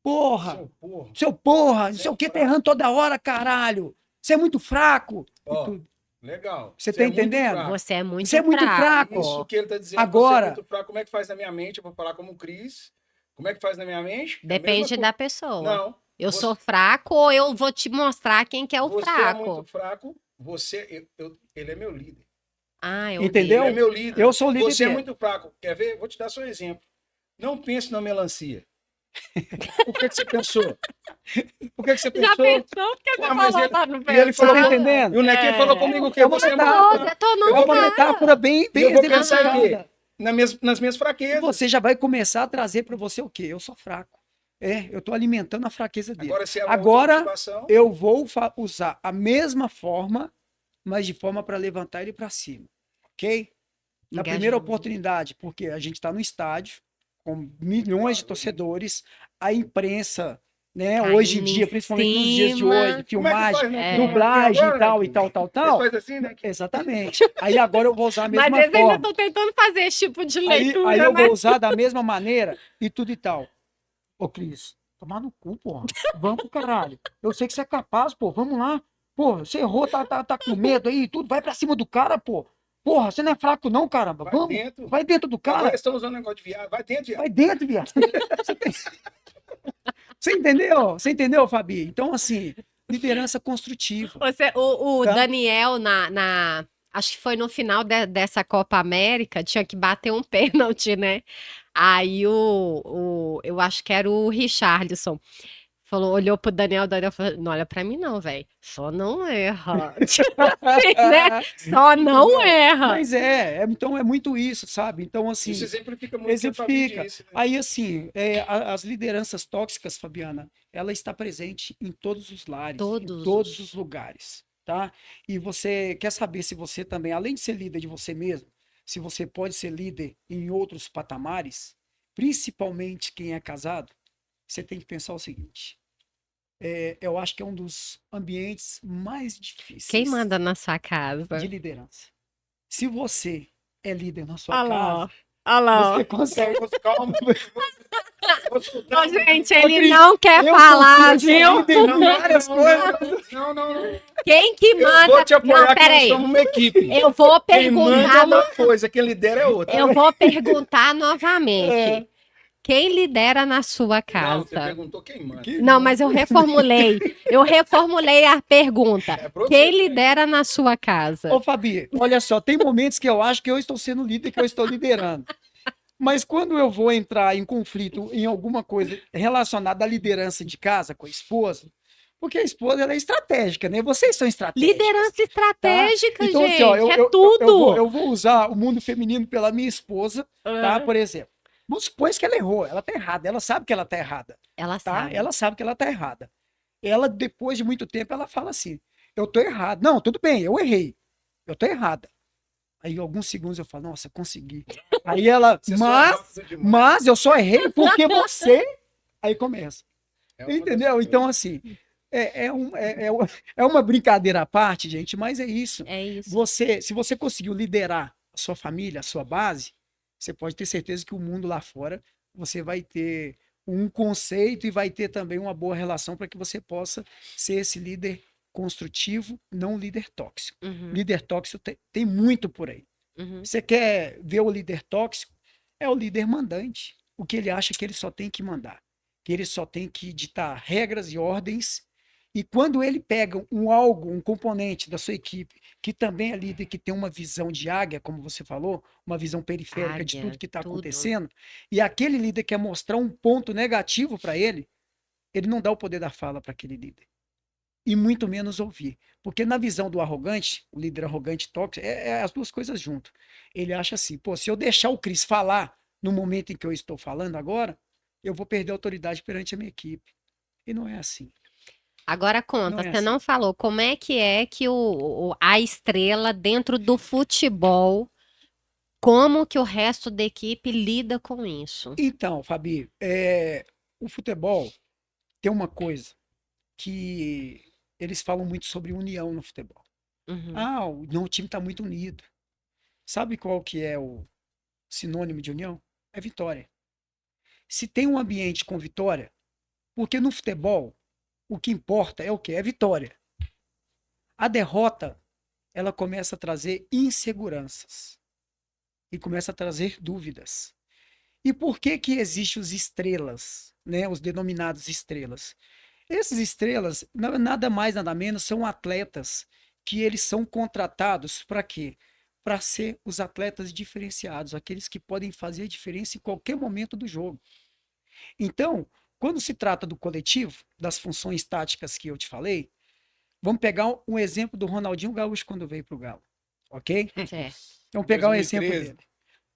porra, Seu porra. seu porra, não Você sei é o que, tá fraco. errando toda hora, caralho. Você é muito fraco. E Ó, tudo. legal. Você tá é muito entendendo? fraco. Você é muito Você é muito fraco. Isso que ele tá dizendo. Agora- Você é muito fraco. Como é que faz na minha mente? Eu vou falar como o Cris. Como é que faz na minha mente? É a mesma Depende coisa. da pessoa. Não. Eu você- sou fraco ou eu vou te mostrar quem que é o Você é fraco. muito fraco. Ele é meu líder. Ah, eu Entendeu? Ele é vi. meu líder. Eu sou o líder Você é dele. muito fraco. Quer ver? Vou te dar só um exemplo. Não pense na melancia. Por que você pensou? Por que você Já pensou? pensou? Porque você Ah, mas falou ele- lá no e ele Você tá falou- entendendo? E o Nequinho falou comigo que eu vou você é muito tentar- fraco. Eu tô Eu no É vou uma cara. metáfora bem E eu vou pensar exemplificada. em quê? Nas minhas fraquezas. Você já vai começar a trazer para você o quê? Eu sou fraco. Eu tô alimentando a fraqueza dele. Agora, se é uma Agora, motivação, eu vou usar a mesma forma, mas de forma para levantar ele para cima, ok? Na primeira Engajamento. oportunidade, porque a gente está no estádio com milhões de torcedores, a imprensa, né? Caindo Hoje em dia, em principalmente nos dias de cima. hoje, como é que filmagem, faz, né? dublagem Agora, e tal, né? e tal, tal, Eles tal. fazem assim, né? Exatamente. Aí agora eu vou usar a Mas mesma eles ainda forma. estão tentando fazer esse tipo de Aí leitura, eu né? vou usar da mesma maneira e tudo e tal. Ô, Cris, tomar no cu, porra. Vamos pro caralho. Eu sei que você é capaz, pô. Vamos lá. Pô, você errou, tá com medo aí, tudo, vai pra cima do cara, pô. Porra, você não é fraco não, caramba. Vai Vamos, dentro. vai dentro do Agora cara. eles estão usando negócio de viado. Vai dentro, viado. Vai dentro, viado. Você tem- Você entendeu? Você entendeu, Fabi? Então, assim, liderança construtiva, O tá? Daniel, acho que foi no final dessa Copa América, tinha que bater um pênalti, né? Aí eu acho que era o Richarlison. Falou, olhou pro Daniel falou, não olha pra mim não, velho. Só não erra. Tipo assim, né? Só não Entendeu? erra. Mas então é muito isso, sabe? Então, Isso assim, exemplifica muito o que a Fabi exemplifica. disse, né? Aí, assim, as lideranças tóxicas, Fabiana, ela está presente em todos os lares, em Todos todos os os. lugares, tá? E você quer saber se você também, além de ser líder de você mesmo, se você pode ser líder em outros patamares, principalmente quem é casado, você tem que pensar o seguinte: eu acho que é um dos ambientes mais Quem difíceis manda na sua de casa? liderança. Se você é líder na sua Olha lá, ó. casa, Olha lá, você ó. consegue. Calma. Vou escutar. Ô, gente, Ô, ele Cris, não quer eu falar, consigo ser viu? líder em várias coisas. Não. Quem que Eu vou manda? te apoiar Não, que nós peraí. somos uma equipe. Eu vou Quem manda é perguntar, uma coisa, quem lidera é outra. eu vou perguntar novamente. É, Quem lidera na sua Não, você casa? perguntou quem manda. que Não, manda. mas eu reformulei. Eu reformulei a pergunta. É pra você, Quem né? lidera na sua casa? Ô, Fabi, olha só, tem momentos que eu acho que eu estou sendo líder, que eu estou liderando. Mas quando eu vou entrar em conflito em alguma coisa relacionada à liderança de casa com a esposa, porque a esposa ela é estratégica, né? Vocês são estratégicos. Liderança Tá? estratégica, Então, gente, assim, ó, é tudo. eu vou usar o mundo feminino pela minha esposa, tá? Ah, Por exemplo, vamos supor que ela errou, ela tá errada, ela sabe que ela tá errada, ela tá? sabe. Ela sabe que ela tá errada. Ela, depois de muito tempo, ela fala assim: eu tô errado. Não, tudo bem, eu errei, eu tô errada. Aí, alguns segundos eu falo: nossa, consegui. Aí ela, Você só é rápido demais. mas eu só errei porque você. Aí começa. É uma das Entendeu? coisas. Então, assim, é uma brincadeira à parte, gente, mas é isso. É isso. Se você conseguiu liderar a sua família, a sua base, você pode ter certeza que o mundo lá fora você vai ter um conceito e vai ter também uma boa relação para que você possa ser esse líder construtivo, não líder tóxico. Uhum, Líder tóxico tem muito por aí. uhum. Você quer ver o líder tóxico? É o líder mandante. O que ele acha que ele só tem que mandar, que ele só tem que ditar regras e ordens. E quando ele pega um componente da sua equipe, que também é líder, que tem uma visão de águia, como você falou, uma visão periférica de tudo Águia, que está tudo. acontecendo, e aquele líder quer mostrar um ponto negativo para ele não dá o poder da fala para aquele líder. E muito menos ouvir. Porque na visão do arrogante, o líder arrogante tóxico, é as duas coisas junto. Ele acha assim, pô, se eu deixar o Cris falar no momento em que eu estou falando agora, eu vou perder a autoridade perante a minha equipe. E não é assim. Agora Não conta, é você não assim. falou como é que a estrela dentro do futebol, como que o resto da equipe lida com isso? Então, Fabi, o futebol tem uma coisa que eles falam muito sobre união no futebol. Uhum. Ah, não, o time está muito unido. Sabe qual que é o sinônimo de união? É vitória. Se tem um ambiente com vitória, porque no futebol o que importa é o quê? É vitória. A derrota, ela começa a trazer inseguranças e começa a trazer dúvidas. E por que que existem os estrelas, né? Os denominados estrelas? Esses estrelas, nada mais, nada menos, são atletas que eles são contratados para quê? Para ser os atletas diferenciados, aqueles que podem fazer a diferença em qualquer momento do jogo. Então, quando se trata do coletivo, das funções táticas que eu te falei, vamos pegar um exemplo do Ronaldinho Gaúcho quando veio para o Galo, ok? Certo. Vamos pegar um exemplo 2013. dele.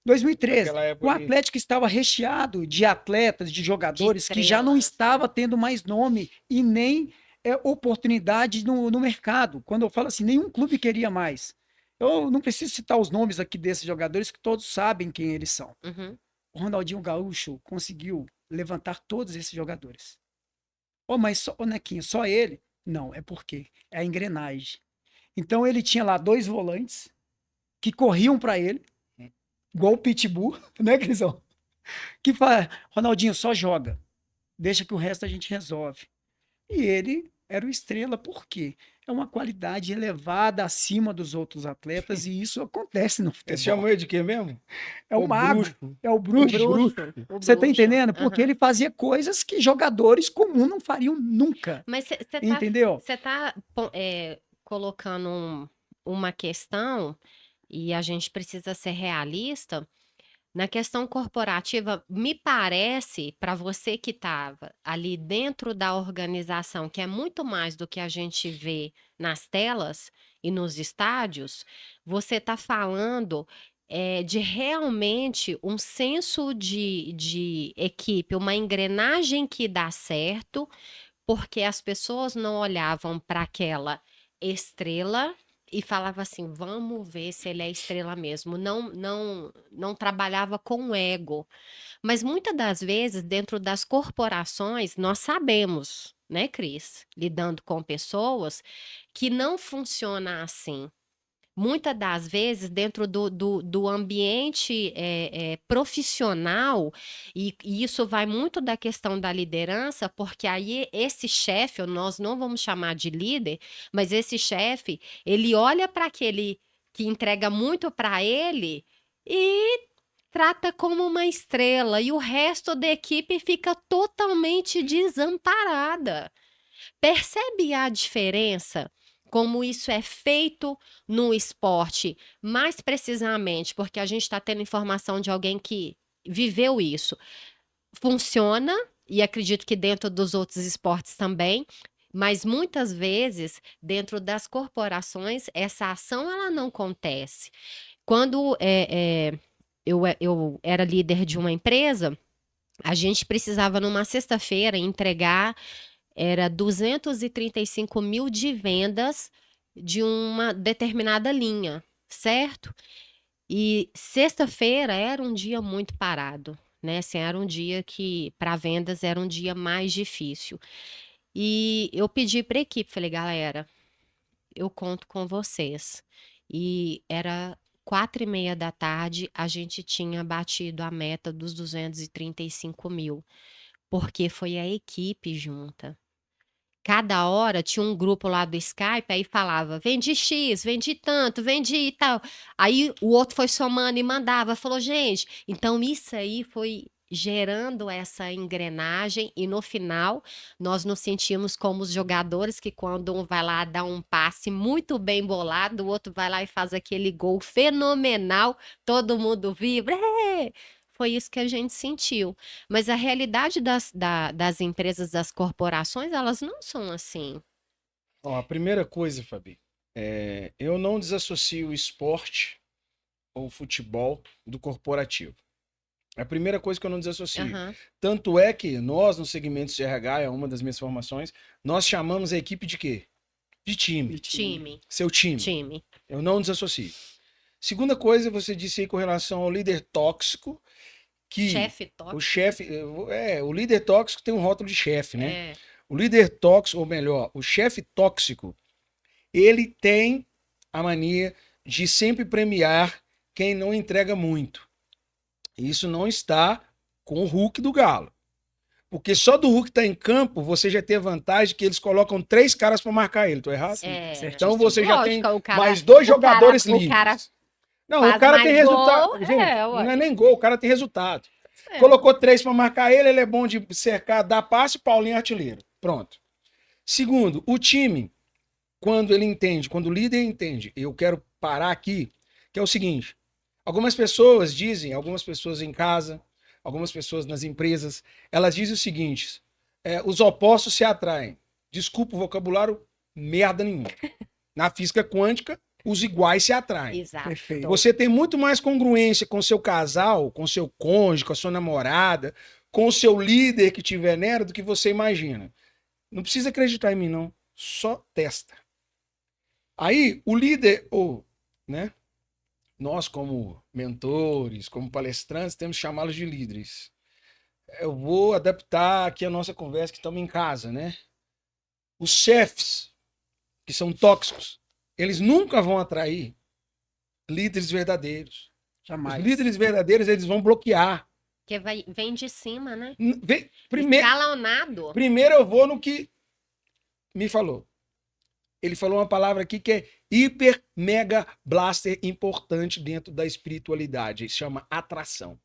2013, Naquela época o ali. Atlético estava recheado de atletas, de jogadores que já não estrelas. estava tendo mais nome e nem oportunidade no mercado. Quando eu falo assim, nenhum clube queria mais. Eu não preciso citar os nomes aqui desses jogadores que todos sabem quem eles são. Uhum. O Ronaldinho Gaúcho conseguiu levantar todos esses jogadores. Oh, mas só, Nequinho, só ele? Não, é porque é a engrenagem. Então ele tinha lá dois volantes que corriam para ele, igual o Pitbull, né, Crisão? Que fala, Ronaldinho, só joga. Deixa que o resto a gente resolve. E ele era o estrela, por quê? É uma qualidade elevada acima dos outros atletas e isso acontece no Eles futebol. chamam ele de quê mesmo? É o O mago, bruxo. é o O bruxo. bruxo, o Você tá bruxo. entendendo? Porque Aham. ele fazia coisas que jogadores comuns não fariam nunca. Mas Entendeu? você tá colocando uma questão, e a gente precisa ser realista. Na questão corporativa, me parece, para você que estava ali dentro da organização, que é muito mais do que a gente vê nas telas e nos estádios, você está falando de realmente um senso de equipe, uma engrenagem que dá certo, porque as pessoas não olhavam para aquela estrela e falava assim: "Vamos ver se ele é estrela mesmo". Não trabalhava com ego. Mas muitas das vezes, dentro das corporações, nós sabemos, né, Cris, lidando com pessoas, que não funciona assim. Muitas das vezes, dentro do ambiente profissional, e isso vai muito da questão da liderança, porque aí esse chefe, nós não vamos chamar de líder, mas esse chefe, ele olha para aquele que entrega muito para ele e trata como uma estrela, e o resto da equipe fica totalmente desamparada. Percebe a diferença? Como isso é feito no esporte, mais precisamente, porque a gente está tendo informação de alguém que viveu isso. Funciona, e acredito que dentro dos outros esportes também, mas muitas vezes, dentro das corporações, essa ação ela não acontece. Quando eu era líder de uma empresa, a gente precisava, numa sexta-feira, entregar era 235 mil de vendas de uma determinada linha, certo? E sexta-feira era um dia muito parado, né? Assim, era um dia que, para vendas, era um dia mais difícil. E eu pedi para a equipe, falei, galera, eu conto com vocês. E era 4:30 da tarde, a gente tinha batido a meta dos 235 mil, porque foi a equipe junta. Cada hora tinha um grupo lá do Skype, aí falava: "Vendi X, vendi tanto, vendi tal". Aí o outro foi somando e mandava, falou: "Gente", então isso aí foi gerando essa engrenagem e no final nós nos sentimos como os jogadores que quando um vai lá dar um passe muito bem bolado, o outro vai lá e faz aquele gol fenomenal, todo mundo vibra. "É!". Foi isso que a gente sentiu. Mas a realidade das empresas, das corporações, elas não são assim. Ó, a primeira coisa, Fabi, eu não desassocio o esporte ou o futebol do corporativo. É a primeira coisa que eu não desassocio. Aham. Tanto é que nós, no segmento de RH, é uma das minhas formações, nós chamamos a equipe de quê? De time. Time, Seu time. time. Eu não desassocio. Segunda coisa, você disse aí com relação ao líder tóxico, que Chefe o tóxico. chefe, o líder tóxico tem um rótulo de chefe, né? É, O líder tóxico, ou melhor, o chefe tóxico, ele tem a mania de sempre premiar quem não entrega muito. Isso não está com o Hulk do Galo. Porque só do Hulk estar em campo, você já tem a vantagem que eles colocam 3 caras para marcar ele, tô errado? Certíssimo. Então você já tem lógico, o cara, mais 2 o cara, jogadores o cara livres. Não, o faz cara tem mais resultado. gol, Gente, não é ué. nem gol, o cara tem resultado. É. Colocou 3 para marcar ele, ele é bom de cercar, dar passe, Paulinho é artilheiro. Pronto. Segundo, o time, quando ele entende, quando o líder entende, eu quero parar aqui, que é o seguinte: algumas pessoas dizem, algumas pessoas em casa, algumas pessoas nas empresas, elas dizem o seguinte: os opostos se atraem. Desculpa o vocabulário, merda nenhuma. Na física quântica, os iguais se atraem. Exato. Perfeito. Você tem muito mais congruência com seu casal, com seu cônjuge, com a sua namorada, com o seu líder que tiver nela do que você imagina. Não precisa acreditar em mim, não. Só testa. Aí, o líder, ou, né? Nós, como mentores, como palestrantes, temos que chamá-los de líderes. Eu vou adaptar aqui a nossa conversa, que estamos em casa, né? Os chefes, que são tóxicos, eles nunca vão atrair líderes verdadeiros. Jamais. Os líderes verdadeiros, eles vão bloquear. Porque vem de cima, né? Primeiro Escalonado. eu vou no que me falou. Ele falou uma palavra aqui que é hiper, mega, blaster importante dentro da espiritualidade. Se chama atração.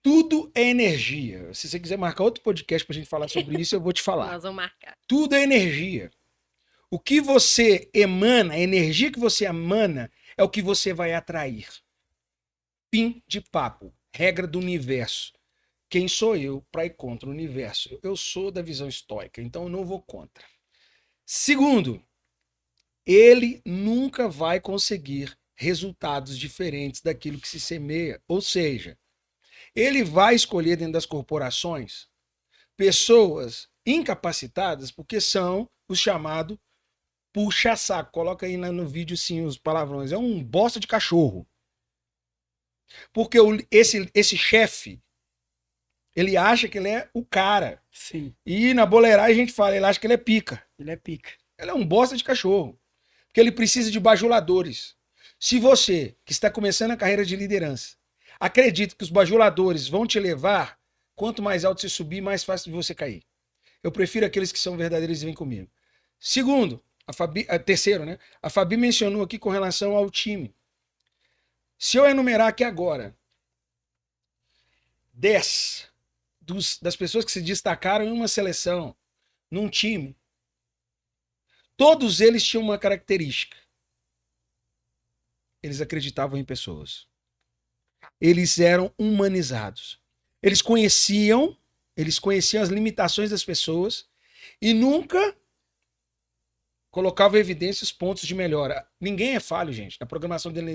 Tudo é energia. Se você quiser marcar outro podcast pra gente falar sobre isso, eu vou te falar. Nós vamos marcar. Tudo é energia. O que você emana, a energia que você emana, é o que você vai atrair. Fim de papo. Regra do universo. Quem sou eu para ir contra o universo? Eu sou da visão estoica, então eu não vou contra. Segundo, ele nunca vai conseguir resultados diferentes daquilo que se semeia. Ou seja, ele vai escolher dentro das corporações pessoas incapacitadas porque são os chamados puxa-saco. Coloca aí no vídeo sim os palavrões. É um bosta de cachorro. Porque esse chefe, ele acha que ele é o cara. Sim, E na boleiragem a gente fala, ele acha que ele é pica. ele é pica. Ele é um bosta de cachorro. Porque ele precisa de bajuladores. Se você, que está começando a carreira de liderança, acredita que os bajuladores vão te levar, quanto mais alto você subir, mais fácil de você cair. Eu prefiro aqueles que são verdadeiros e vêm comigo. Segundo, terceiro, né? A Fabi mencionou aqui com relação ao time. Se eu enumerar aqui agora 10 das pessoas que se destacaram em uma seleção, num time, todos eles tinham uma característica. Eles acreditavam em pessoas. Eles eram humanizados. Eles conheciam as limitações das pessoas e nunca colocavam em evidência os pontos de melhora. Ninguém é falho, gente.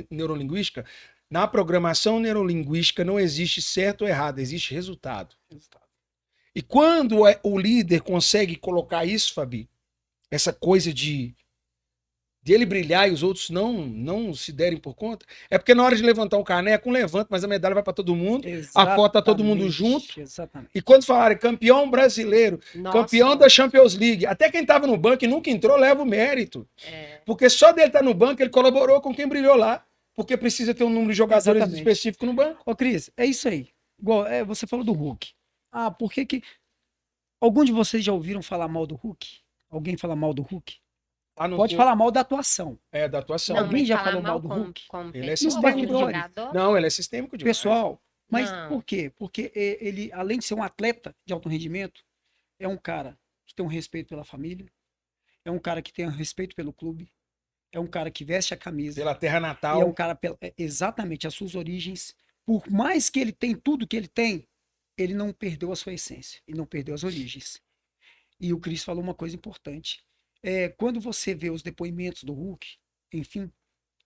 Neurolinguística, na programação neurolinguística não existe certo ou errado, existe resultado. E quando o líder consegue colocar isso, Fabi, essa coisa de ele brilhar e os outros não se derem por conta, é porque na hora de levantar um caneco, um levanta, mas a medalha vai para todo mundo, a foto tá todo mundo junto. Exatamente. E quando falarem campeão brasileiro, Nossa. campeão da Champions League, até quem estava no banco e nunca entrou, leva o mérito. É. Porque só dele estar no banco, ele colaborou com quem brilhou lá. Porque precisa ter um número de jogadores Exatamente. específico no banco. Ô, Cris, é isso aí. Igual, você falou do Hulk. Ah, por que que... Algum de vocês já ouviram falar mal do Hulk? Alguém fala mal do Hulk? Pode falar mal da atuação. É, da atuação. Alguém mas já falar falou mal do como- Hulk? como Ele é pessoa, sistêmico. como jogador? Não, ele é sistêmico demais. Pessoal, mas Não. por quê? Porque ele, além de ser um atleta de alto rendimento, é um cara que tem um respeito pela família, é um cara que tem um respeito pelo clube, é um cara que veste a camisa, Pela terra e natal. é um cara exatamente as suas origens. Por mais que ele tem tudo que ele tem, ele não perdeu a sua essência, ele não perdeu as origens. E o Cris falou uma coisa importante. Quando você vê os depoimentos do Hulk, enfim,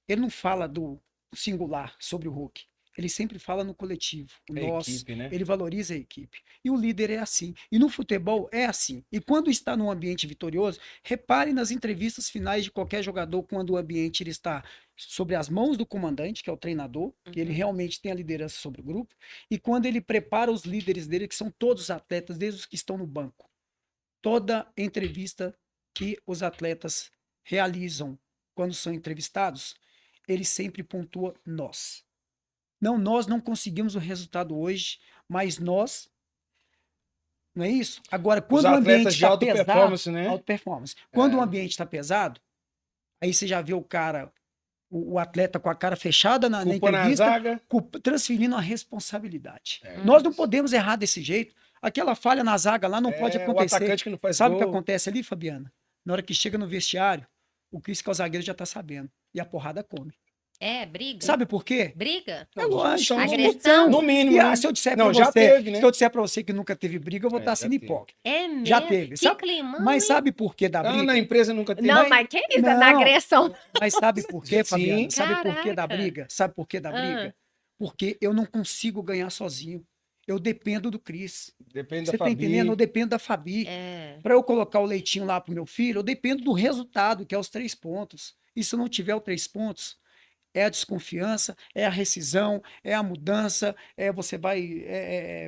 ele não fala do singular sobre o Hulk. Ele sempre fala no coletivo, o A nós. equipe, né? Ele valoriza a equipe. E o líder é assim. E no futebol é assim. E quando está num ambiente vitorioso, repare nas entrevistas finais de qualquer jogador quando o ambiente ele está sobre as mãos do comandante, que é o treinador, que ele realmente tem a liderança sobre o grupo, e quando ele prepara os líderes dele, que são todos os atletas, desde os que estão no banco. Toda entrevista que os atletas realizam quando são entrevistados, ele sempre pontua nós. Não, nós não conseguimos o resultado hoje, mas nós. Não é isso? Agora, quando o ambiente atletas de está alta pesado, performance, né? alta performance. Quando o ambiente está pesado, aí você já vê o cara, o atleta com a cara fechada na Culpa na entrevista, zaga. transferindo a responsabilidade. Nós não podemos errar desse jeito. Aquela falha na zaga lá não pode O acontecer. atacante que não faz Sabe o que gol. acontece ali, Fabiana? Na hora que chega no vestiário, o Cris, que é o zagueiro, já tá sabendo. E a porrada come. É, briga? Sabe por quê? Briga? É lógico. Agressão? No mínimo. E, né? se eu disser Não, pra já você, teve, né? se eu disser pra você que nunca teve briga, eu vou estar já sendo teve. hipócrita. É mesmo? Já teve. Que Sabe? climão, Mas hein? sabe por que da Ah, briga? na empresa nunca teve. Não, mas que isso? É da Não. agressão. Mas sabe por quê, Sim. Fabiana? Sabe por que da Caraca. briga? Sabe por que da briga? Porque eu não consigo ganhar sozinho. Eu dependo do Cris. Depende Você da tá Fabi. entendendo? Eu dependo da Fabi. É. Para eu colocar o leitinho lá pro meu filho, eu dependo do resultado, que é os 3 pontos. E se eu não tiver os 3 pontos, é a desconfiança, é a rescisão, é a mudança, você vai,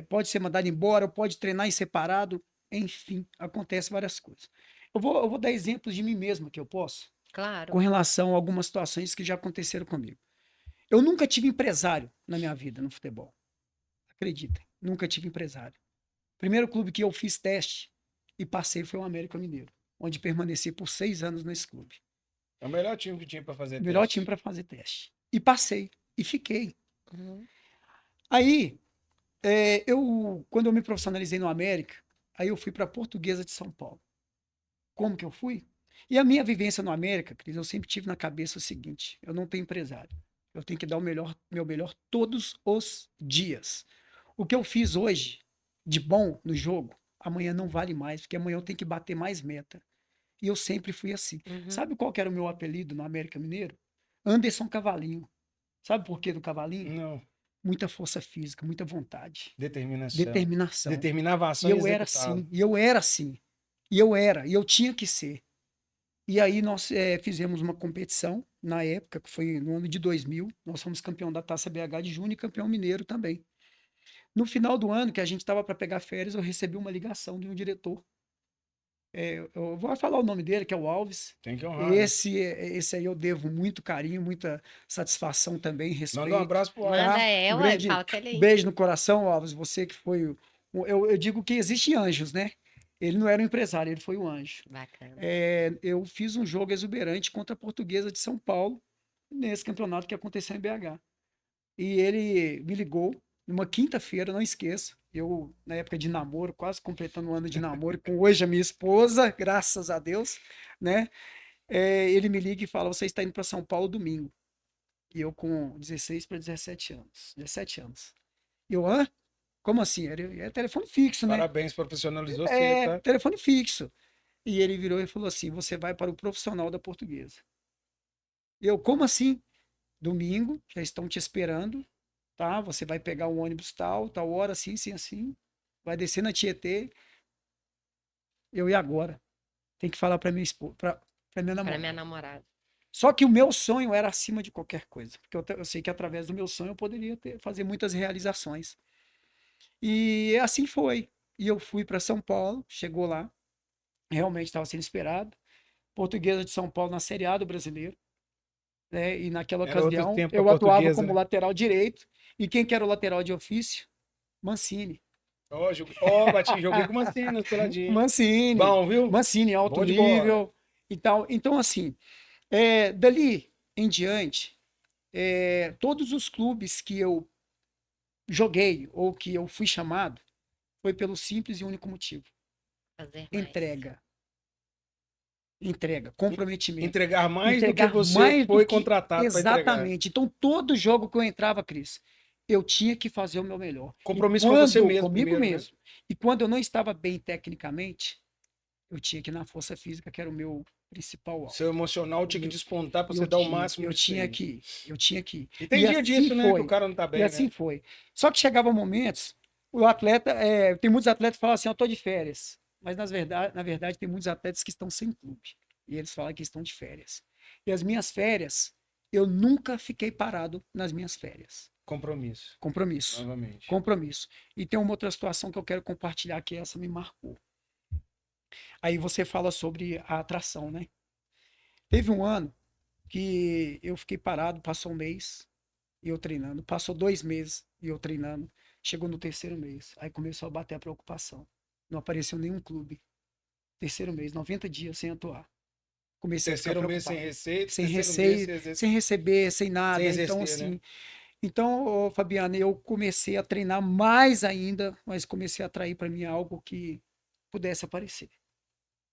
pode ser mandado embora, pode treinar em separado, enfim, acontece várias coisas. Eu vou dar exemplos de mim mesmo que eu posso, Claro. com relação a algumas situações que já aconteceram comigo. Eu nunca tive empresário na minha vida no futebol. Acreditem, nunca tive empresário. Primeiro clube que eu fiz teste e passei foi o América Mineiro. onde permaneci por 6 anos nesse clube. É o melhor time que tinha para fazer O melhor teste. time para fazer teste. E passei, e fiquei. Uhum. Aí, quando eu me profissionalizei no América, aí eu fui para a Portuguesa de São Paulo. Como que eu fui? E a minha vivência no América, Cris, eu sempre tive na cabeça o seguinte: eu não tenho empresário. Eu tenho que dar meu melhor todos os dias. O que eu fiz hoje de bom no jogo, amanhã não vale mais, porque amanhã eu tenho que bater mais meta. E eu sempre fui assim. Uhum. Sabe qual que era o meu apelido no América Mineiro? Anderson Cavalinho. Sabe por quê do Cavalinho? Não. Muita força física, muita vontade, Determinação. determinação. Determinava a E ação eu e era executava. assim, e eu tinha que ser. E aí nós fizemos uma competição, na época, que foi no ano de 2000, nós fomos campeão da Taça BH de Junho e campeão mineiro também. No final do ano, que a gente estava para pegar férias, eu recebi uma ligação de um diretor. Eu vou falar o nome dele, que é o Alves. Tem que honrar. Né? Esse aí eu devo muito carinho, muita satisfação também, respeito. Manda um abraço pro Alves. Manda Um ué, grande fala com ele aí. beijo no coração, Alves. Você que foi. Eu digo que existem anjos, né? Ele não era um empresário, ele foi um anjo. Bacana. Eu fiz um jogo exuberante contra a Portuguesa de São Paulo, nesse campeonato que aconteceu em BH. E ele me ligou numa quinta-feira, não esqueço. Eu, na época de namoro, quase completando um ano de namoro, com hoje a minha esposa, graças a Deus, né? Ele me liga e fala: Você está indo para São Paulo domingo. E eu com 16 para 17 anos. 17 anos. E eu, hã? Como assim? É telefone fixo, né? Parabéns, profissionalizou você, tá? Telefone fixo. E ele virou e falou assim: Você vai para o profissional da Portuguesa. Eu, como assim? Domingo, já estão te esperando, tá? Você vai pegar um ônibus tal hora, assim, assim, assim. Vai descer na Tietê. Eu, e agora? Tem que falar para minha esposa, para minha Pra namorada. minha namorada. Só que o meu sonho era acima de qualquer coisa, porque eu sei que através do meu sonho eu poderia fazer muitas realizações. E assim foi. E eu fui para São Paulo, chegou lá, realmente estava sendo esperado. Portuguesa de São Paulo na Série A do Brasileiro, né? E naquela Era outro ocasião tempo eu pra atuava Portuguesa, como né? lateral direito. E quem que era o lateral de ofício? Mancini. Joguei com uma cena pela dia. Mancini. Bom, viu? Mancini, alto Bom de bola. nível e tal. Então, assim, dali em diante, todos os clubes que eu joguei ou que eu fui chamado foi pelo simples e único motivo: Fazer mais. entrega, comprometimento. Entregar mais do que Entregar você mais do foi que contratado para entregar. exatamente. Então, todo jogo que eu entrava, Cris, eu tinha que fazer o meu melhor. Compromisso com você mesmo Comigo primeiro, né? mesmo. E quando eu não estava bem tecnicamente, eu tinha que ir na força física, que era o meu principal alvo. Seu emocional tinha que despontar para você Eu dar o tinha, máximo eu de tinha si. que ir, eu tinha que ir. E tem E dia assim disso, né? Que foi. o cara não tá bem, E assim né? foi. Só que chegava momentos, o atleta, tem muitos atletas que falam assim: eu tô de férias. Mas na verdade, tem muitos atletas que estão sem clube. E eles falam que estão de férias. E as minhas férias, eu nunca fiquei parado nas minhas férias. Compromisso. Compromisso. Novamente. Compromisso. E tem uma outra situação que eu quero compartilhar, que essa me marcou. Aí você fala sobre a atração, né? Teve um ano que eu fiquei parado, passou um mês e eu treinando, passou 2 meses e eu treinando, chegou no terceiro mês, aí começou a bater a preocupação. Não apareceu nenhum clube. Terceiro mês, 90 dias sem atuar. Comecei a ficar Terceiro mês sem preocupado. receita, Sem terceiro receio, mês sem sem receber, sem nada. sem Então, exercer, né? assim. Então, ô, Fabiana, eu comecei a treinar mais ainda, mas comecei a atrair para mim algo que pudesse aparecer.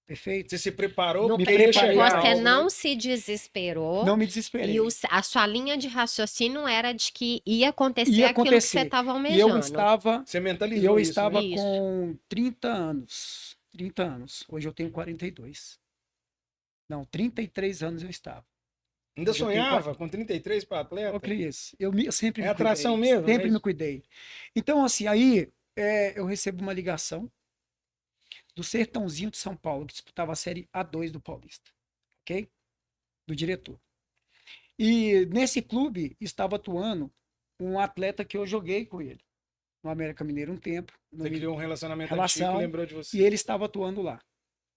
Perfeito? Você se preparou No- porque ia preparei chegar pra Você algo, não né? se desesperou Não me e desesperei. a sua linha de raciocínio era de que ia acontecer Ia aquilo que você acontecer. estava E eu almejando. estava, Você mentalizou isso, né? Isso. com 30 anos. 30 anos. Hoje eu tenho 42. Não, 33 anos eu estava. Ainda Hoje eu tenho sonhava com 33 para Ô, atleta? Cris, eu sempre É me atração cuidei. mesmo, Sempre mas- me cuidei. Então, assim, aí eu recebo uma ligação do Sertãozinho de São Paulo, que disputava a Série A2 do Paulista. Ok? Do diretor. E nesse clube estava atuando um atleta que eu joguei com ele no América Mineiro um tempo. Você criou um relacionamento antigo e relação, lembrou de e você. ele estava atuando lá.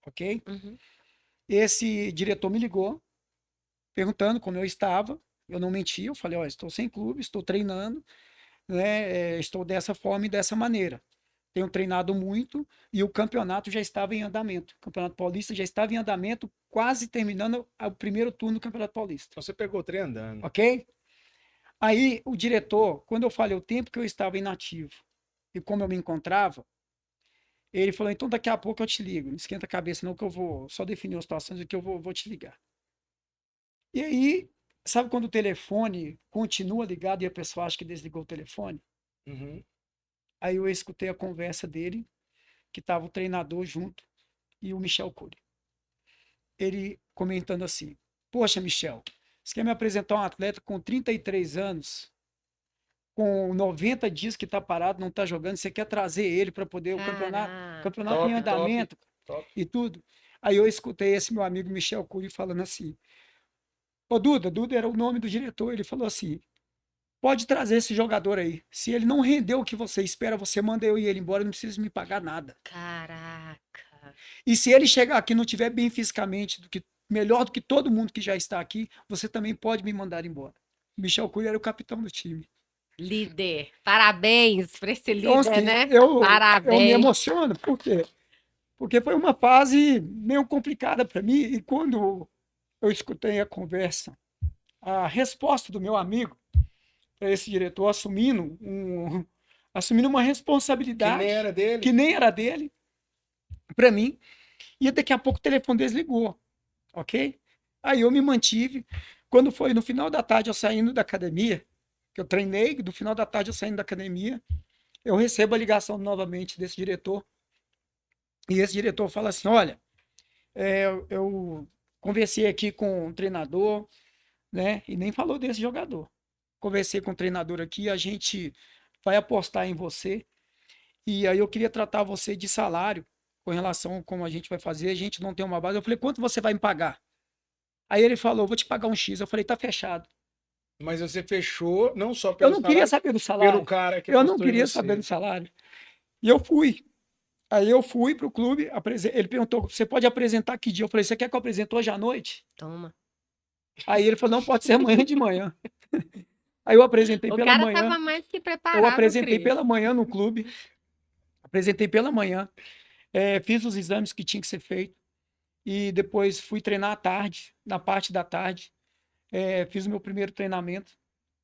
Ok? Uhum. Esse diretor me ligou, perguntando como eu estava. Eu não menti, eu falei: Ó, estou sem clube, estou treinando, né? Estou dessa forma e dessa maneira. tenho treinado muito e o campeonato já estava em andamento. O Campeonato Paulista já estava em andamento, quase terminando o primeiro turno do Campeonato Paulista. Então você pegou o trem andando. Ok? Aí o diretor, quando eu falei o tempo que eu estava inativo e como eu me encontrava, ele falou: então daqui a pouco eu te ligo. Não esquenta a cabeça, não, que eu vou só definir as situações e que eu vou te ligar. E aí, sabe quando o telefone continua ligado e a pessoa acha que desligou o telefone? Uhum. Aí eu escutei a conversa dele, que estava o treinador junto, e o Michel Cury. Ele comentando assim: poxa, Michel, você quer me apresentar um atleta com 33 anos, com 90 dias que está parado, não está jogando, você quer trazer ele para poder Caraca. campeonato em Top, top, andamento top. e tudo. Aí eu escutei esse meu amigo Michel Cury falando assim: ô Duda era o nome do diretor, ele falou assim: pode trazer esse jogador aí. Se ele não rendeu o que você espera, você manda eu e ele embora, não precisa me pagar nada. Caraca. E se ele chegar aqui e não estiver bem fisicamente, melhor do que todo mundo que já está aqui, você também pode me mandar embora. Michel Cury era o capitão do time. Líder. Parabéns para esse Então, líder, assim, né? eu me Parabéns. emociono, por quê? Porque foi uma fase meio complicada para mim, e quando eu escutei a conversa, a resposta do meu amigo para esse diretor assumindo uma Que nem responsabilidade era dele. que nem era dele, para mim, e daqui a pouco o telefone desligou, ok? Aí eu me mantive. Quando foi no final da tarde, eu saindo da academia, que eu treinei, no final da tarde eu saindo da academia, eu recebo a ligação novamente desse diretor, e esse diretor fala assim: olha, eu conversei aqui com o treinador, né? E nem falou desse jogador. Conversei com o treinador aqui, a gente vai apostar em você. E aí eu queria tratar você de salário com relação a como a gente vai fazer. A gente não tem uma base. Eu falei: quanto você vai me pagar? Aí ele falou: vou te pagar um X. Eu falei: tá fechado. Mas você fechou não só Eu pelo não queria salário, saber do pelo salário. cara que Eu não apostou em queria saber do você. salário. E eu fui. Aí eu fui pro clube, ele perguntou: você pode apresentar que dia? Eu falei: você quer que eu apresente hoje à noite? Toma. Aí ele falou: não, pode ser amanhã de manhã. Aí eu apresentei O pela cara manhã. tava mais que Eu preparado, apresentei Cris. pela manhã no clube. Apresentei pela manhã. Fiz os exames que tinha que ser feito. E depois fui treinar à tarde, na parte da tarde. Fiz o meu primeiro treinamento,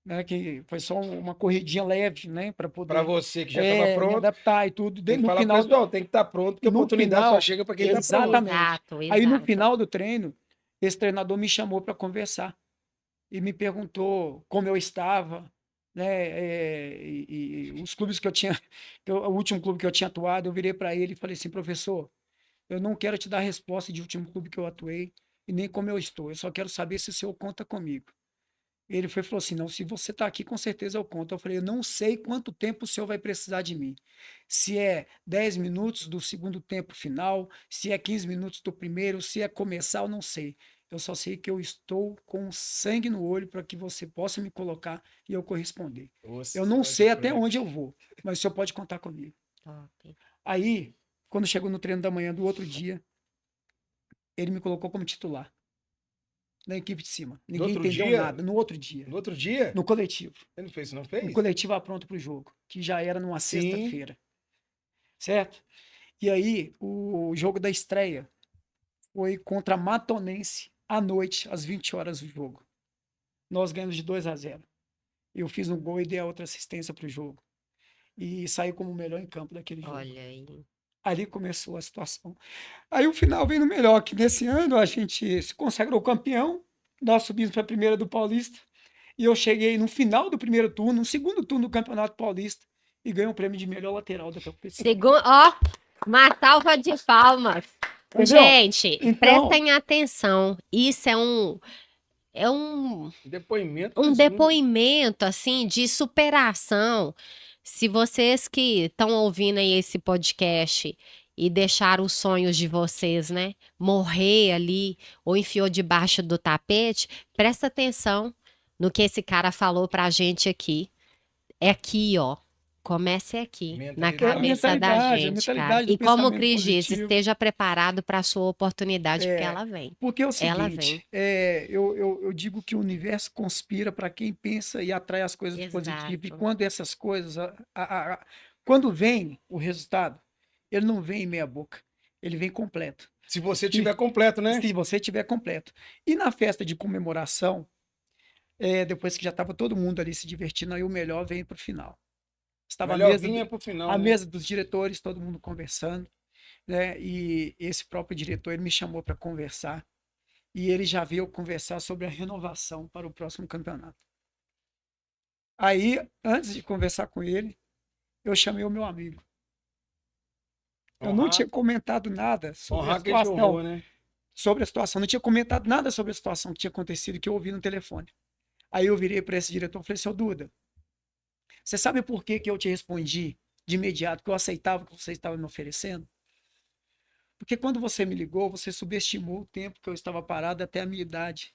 né? Que foi só uma corridinha leve, né? Para Para poder você que já estava me pronto, adaptar e tudo. tem que No falar pro final, pessoal, tem que estar pronto, porque a no oportunidade só final, chega para quem está pronto. exatamente. Exato, Aí no exato. final do treino, esse treinador me chamou para conversar e me perguntou como eu estava, né? E os clubes que eu tinha, o último clube que eu tinha atuado, eu virei para ele e falei assim: professor, eu não quero te dar a resposta de último clube que eu atuei e nem como eu estou. Eu só quero saber se o senhor conta comigo. Ele foi e falou assim: não, se você está aqui, com certeza eu conto. Eu falei: eu não sei quanto tempo o senhor vai precisar de mim. Se é 10 minutos do segundo tempo final, se é 15 minutos do primeiro, se é começar, eu não sei. Eu só sei que eu estou com sangue no olho para que você possa me colocar e eu corresponder. Eu Nossa, não pode sei até crer. onde eu vou, mas o senhor pode contar comigo. Top. Aí, quando chegou no treino da manhã do outro dia, ele me colocou como titular na equipe de cima. No Ninguém outro entendeu dia, nada. No outro dia, no outro dia, no coletivo. ele não fez, não No fez? coletivo pronto para o jogo, que já era numa Sim. sexta-feira, certo? E aí, o jogo da estreia foi contra a Matonense à noite, às 20 horas do jogo. Nós ganhamos de 2-0. Eu fiz um gol e dei a outra assistência para o jogo. E saí como o melhor em campo daquele jogo. Olha aí. Ali começou a situação. Aí o final vem no melhor, que nesse ano a gente se consagrou campeão, nós subimos para a primeira do Paulista, e eu cheguei no final do primeiro turno, no segundo turno do Campeonato Paulista, e ganhei o prêmio de melhor lateral da competição. Segundo, ó, uma salva de palmas. Entendeu? Gente, Então, prestem atenção. Isso é um Depoimento um mesmo. depoimento assim de superação. Se vocês que estão ouvindo aí esse podcast e deixaram os sonhos de vocês, né, morrer ali ou enfiou debaixo do tapete, presta atenção no que esse cara falou pra gente aqui. É aqui, ó. Comece aqui, na cabeça da a gente, cara. mentalidade do E como o pensamento Cris disse, positivo. esteja preparado para a sua oportunidade, porque É, ela vem. porque é o Ela vem. seguinte, eu digo que o universo conspira para quem pensa e atrai as coisas positivas. E Exato. quando essas coisas, Quando vem o resultado, ele não vem meia boca, ele vem completo. Se você tiver completo, né? Se você tiver completo. E na festa de comemoração, depois que já estava todo mundo ali se divertindo, aí o melhor vem para o final. Estava Melhor vinha pro final, a né? mesa dos diretores, todo mundo conversando, né? E esse próprio diretor ele me chamou para conversar e ele já veio conversar sobre a renovação para o próximo campeonato. Aí, antes de conversar com ele, eu chamei o meu amigo. Eu não tinha comentado nada sobre a Honrar quem te situação, honrou, né? não tinha comentado nada sobre a situação que tinha acontecido, que eu ouvi no telefone. Aí eu virei para esse diretor e falei, seu Duda, você sabe por que que eu te respondi de imediato que eu aceitava o que você estava me oferecendo? Porque quando você me ligou, você subestimou o tempo que eu estava parado até a minha idade.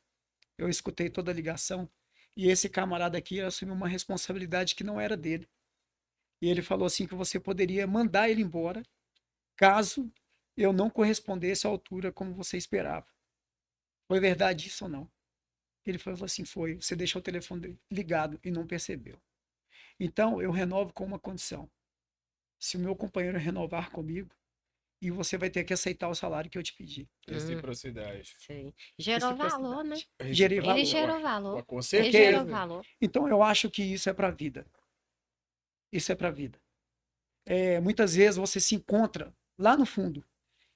Eu escutei toda a ligação e esse camarada aqui assumiu uma responsabilidade que não era dele. E ele falou assim que você poderia mandar ele embora caso eu não correspondesse à altura como você esperava. Foi verdade isso ou não? Ele falou assim, foi. Você deixou o telefone ligado e não percebeu. Então, eu renovo com uma condição. Se o meu companheiro renovar comigo, e você vai ter que aceitar o salário que eu te pedi. Reciprocidade. Sei. Gerou valor, né? Reciprocidade. Gerei Ele valor. gerou valor. Com Ele certeza. gerou valor. Então, eu acho que isso é para a vida. Isso é para a vida. Muitas vezes você se encontra lá no fundo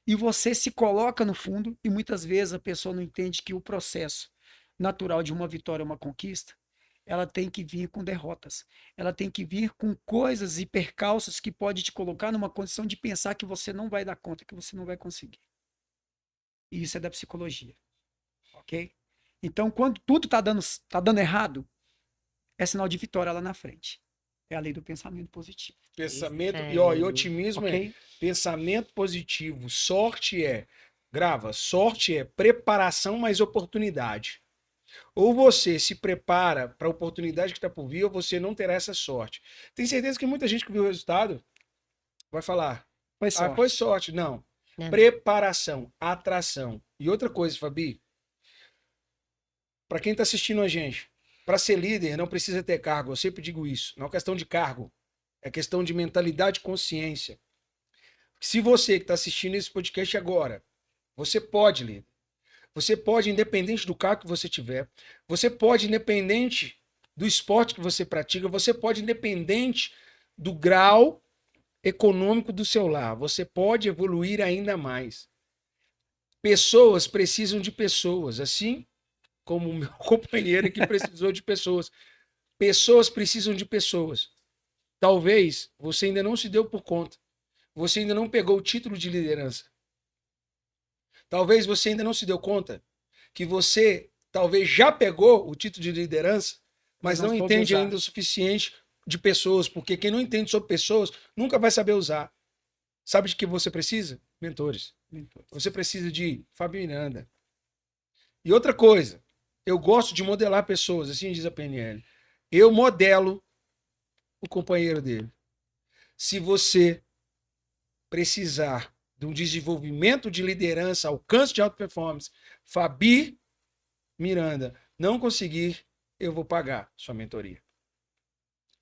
e você se coloca no fundo e muitas vezes a pessoa não entende que o processo natural de uma vitória, uma conquista, ela tem que vir com derrotas. Ela tem que vir com coisas e percalços que pode te colocar numa condição de pensar que você não vai dar conta, que você não vai conseguir. E isso é da psicologia, ok? Então, quando tudo tá dando errado, é sinal de vitória lá na frente. É a lei do pensamento positivo. Pensamento, Isso e aí. otimismo Ok? é pensamento positivo. Sorte sorte é preparação mais oportunidade. Ou você se prepara para a oportunidade que está por vir, ou você não terá essa sorte. Tenho certeza que muita gente que viu o resultado vai falar: Foi ah, sorte. foi sorte. Não. Né? Preparação, atração. E outra coisa, Fabi, para quem está assistindo a gente, para ser líder não precisa ter cargo. Eu sempre digo isso. Não é questão de cargo, é questão de mentalidade e consciência. Se você que está assistindo esse podcast agora, você pode, líder. Você pode, independente do cargo que você tiver, você pode, independente do esporte que você pratica, você pode, independente do grau econômico do seu lar, você pode evoluir ainda mais. Pessoas precisam de pessoas, assim como o meu companheiro que precisou de pessoas. Pessoas precisam de pessoas. Talvez você ainda não se deu por conta. Você ainda não pegou o título de liderança. Talvez você ainda não se deu conta que você talvez já pegou o título de liderança, mas não entende ainda o suficiente de pessoas, porque quem não entende sobre pessoas nunca vai saber usar. Sabe de que você precisa? Mentores. Você precisa de Fábio Miranda. E outra coisa, eu gosto de modelar pessoas, assim diz a PNL. Eu modelo o companheiro dele. Se você precisar de um desenvolvimento de liderança, alcance de alta performance, Fabi Miranda, não conseguir, eu vou pagar sua mentoria.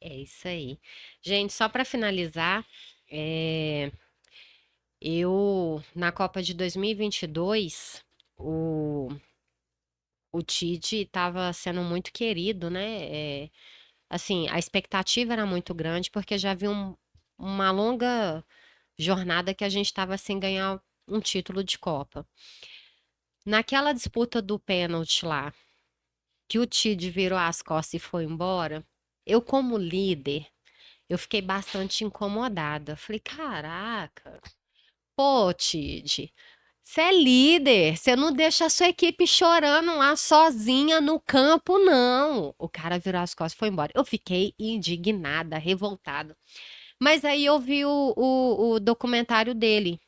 É isso aí. Gente, só para finalizar, eu, na Copa de 2022, o Tite estava sendo muito querido, né? Assim, a expectativa era muito grande, porque já havia uma longa jornada que a gente estava sem ganhar um título de Copa. Naquela disputa do pênalti lá, que o Tite virou as costas e foi embora, eu, como líder, eu fiquei bastante incomodada. Falei, caraca, pô, Tite, você é líder, você não deixa a sua equipe chorando lá sozinha no campo, não. O cara virou as costas e foi embora. Eu fiquei indignada, revoltada. Mas aí eu vi o documentário dele,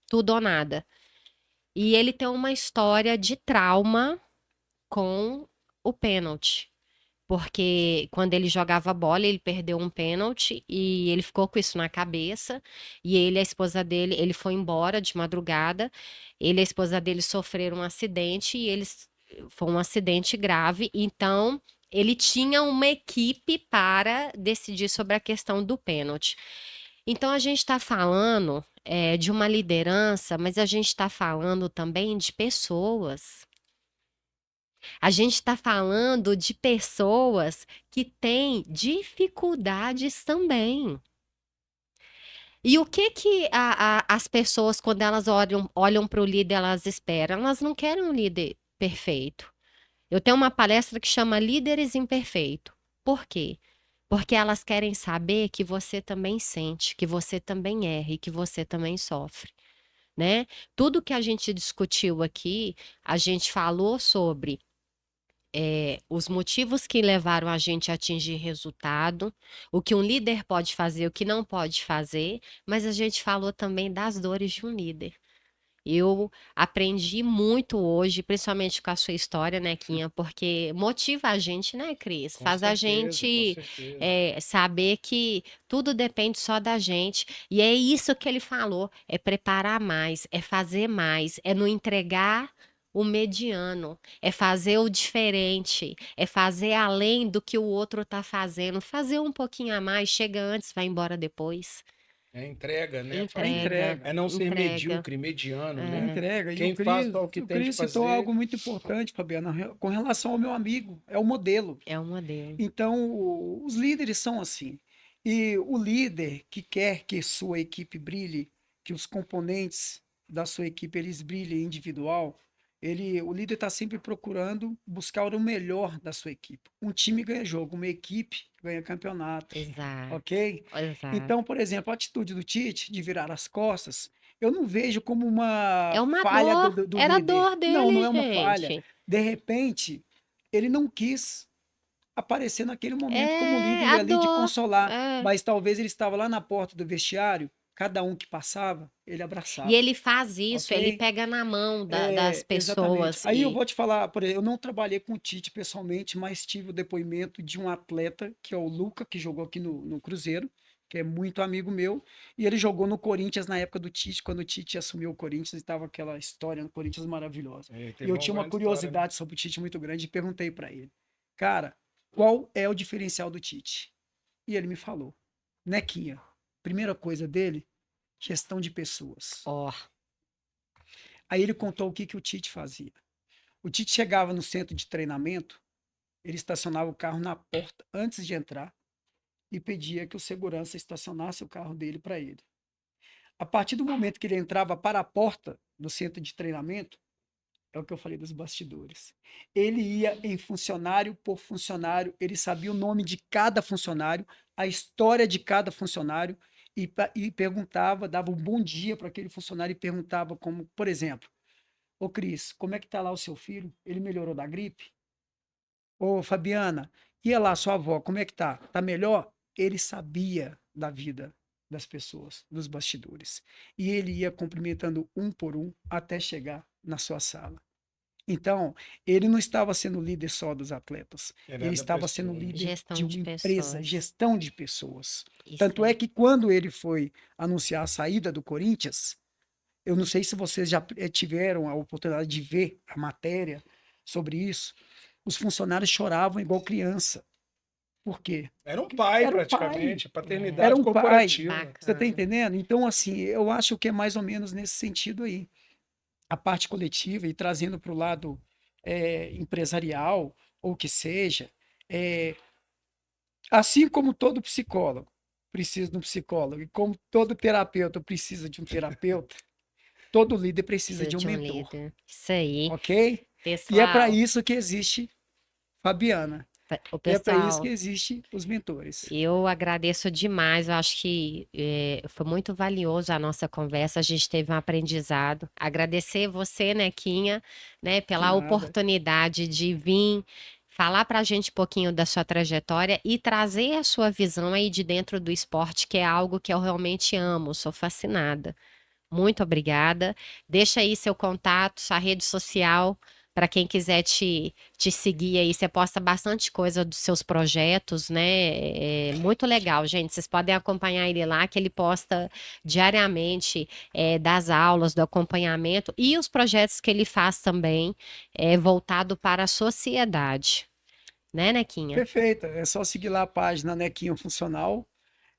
Tudo ou Nada. E ele tem uma história de trauma com o pênalti. Porque quando ele jogava bola, ele perdeu um pênalti e ele ficou com isso na cabeça. E ele, a esposa dele, ele foi embora de madrugada. Ele e a esposa dele sofreram um acidente e eles foi um acidente grave. Então, ele tinha uma equipe para decidir sobre a questão do pênalti. Então a gente está falando de uma liderança, mas a gente está falando também de pessoas. A gente está falando de pessoas que têm dificuldades também. E o que que as pessoas, quando elas olham para o líder, elas esperam? Elas não querem um líder perfeito. Eu tenho uma palestra que chama Líderes Imperfeitos. Por quê? Porque elas querem saber que você também sente, que você também erra e que você também sofre, né? Tudo que a gente discutiu aqui, a gente falou sobre os motivos que levaram a gente a atingir resultado, o que um líder pode fazer, o que não pode fazer, mas a gente falou também das dores de um líder. Eu aprendi muito hoje, principalmente com a sua história, né, Quinha? Porque motiva a gente, né, Cris? Com Faz a certeza, com gente certeza. saber que tudo depende só da gente. E é isso que ele falou: é preparar mais, é fazer mais, é não entregar o mediano, é fazer o diferente, é fazer além do que o outro tá fazendo, fazer um pouquinho a mais, chega antes, vai embora depois. É entrega, né? É Entrega, entrega. É não ser entrega. medíocre, mediano, É né? É. entrega. E Quem faz só o que O tem de Cris citou fazer. algo muito importante, Fabiana, com relação ao meu amigo, é o modelo. É um modelo. Então, os líderes são assim. E o líder que quer que sua equipe brilhe, que os componentes da sua equipe eles brilhem individual, o líder está sempre procurando buscar o melhor da sua equipe. Um time ganha jogo, uma equipe ganha campeonato, Exato, ok? exato. Então, por exemplo, a atitude do Tite de virar as costas, eu não vejo como É uma uma falha dor, do era a líder. dor Não, não dele, é uma falha. gente. De repente, ele não quis aparecer naquele momento como É líder a ali de dor. consolar, É. mas talvez ele estava lá na porta do vestiário, cada um que passava, ele E abraçava, ele faz isso, ele ok? pega na mão das É, exatamente. pessoas Aí eu e vou te falar, por exemplo, eu não trabalhei com o Tite pessoalmente, mas tive o depoimento de um atleta, que é o Luca, que jogou aqui no Cruzeiro, que é muito amigo meu, e ele jogou no Corinthians na época do Tite, quando o Tite assumiu o Corinthians, e estava aquela história no Corinthians maravilhosa. É, E teve eu uma tinha uma grande história, né? curiosidade sobre o Tite muito grande e perguntei para ele, cara, qual é o diferencial do Tite? E ele me falou, Nequinha, primeira coisa dele, gestão de pessoas. ó, Aí ele contou o que o Tite fazia. O Tite chegava no centro de treinamento, ele estacionava o carro na porta antes de entrar e pedia que o segurança estacionasse o carro dele para ele. A partir do momento que ele entrava para a porta do centro de treinamento, é o que eu falei dos bastidores. Ele ia em funcionário por funcionário, ele sabia o nome de cada funcionário, a história de cada funcionário e perguntava, dava um bom dia para aquele funcionário e perguntava como, por exemplo, ô Cris, como é que está lá o seu filho? Ele melhorou da gripe? Ô Fabiana, e lá sua avó, como é que tá? Tá melhor? Ele sabia da vida das pessoas, dos bastidores. E ele ia cumprimentando um por um até chegar na sua sala. Então, ele não estava sendo líder só dos atletas, Ele é ele da estava sendo pessoa, né? líder de gestão de uma empresa, pessoas. gestão de pessoas. Isso Tanto é aí. que quando ele foi anunciar a saída do Corinthians, eu não sei se vocês já tiveram a oportunidade de ver a matéria sobre isso, os funcionários choravam igual criança. Por quê? Era um Porque pai, era um pai, praticamente, É, era paternidade um pai. corporativa. Você está bacana. entendendo? Então, assim, eu acho que é mais ou menos nesse sentido aí. A parte coletiva e trazendo para o lado empresarial, ou que seja, é, assim como todo psicólogo precisa de um psicólogo, e como todo terapeuta precisa de um terapeuta, todo líder precisa Precisa de um de um mentor, líder. Isso aí. ok? E é para Pessoal, isso que existe Fabiana. o E é para isso pessoal, que existe os mentores. eu agradeço demais. Eu acho que foi muito valioso a nossa conversa. A gente teve um aprendizado. Agradecer você, Nequinha, né, Que pela nada. oportunidade de vir falar para a gente um pouquinho da sua trajetória e trazer a sua visão aí de dentro do esporte, que é algo que eu realmente amo. Sou fascinada. Muito obrigada. Deixa aí seu contato, sua rede social, para quem quiser te seguir aí. Você posta bastante coisa dos seus projetos, né? É muito legal, gente. Vocês podem acompanhar ele lá, que ele posta diariamente das aulas, do acompanhamento e os projetos que ele faz também, voltado para a sociedade. Né, Nequinha? Perfeito. É só seguir lá a página Nequinho Funcional.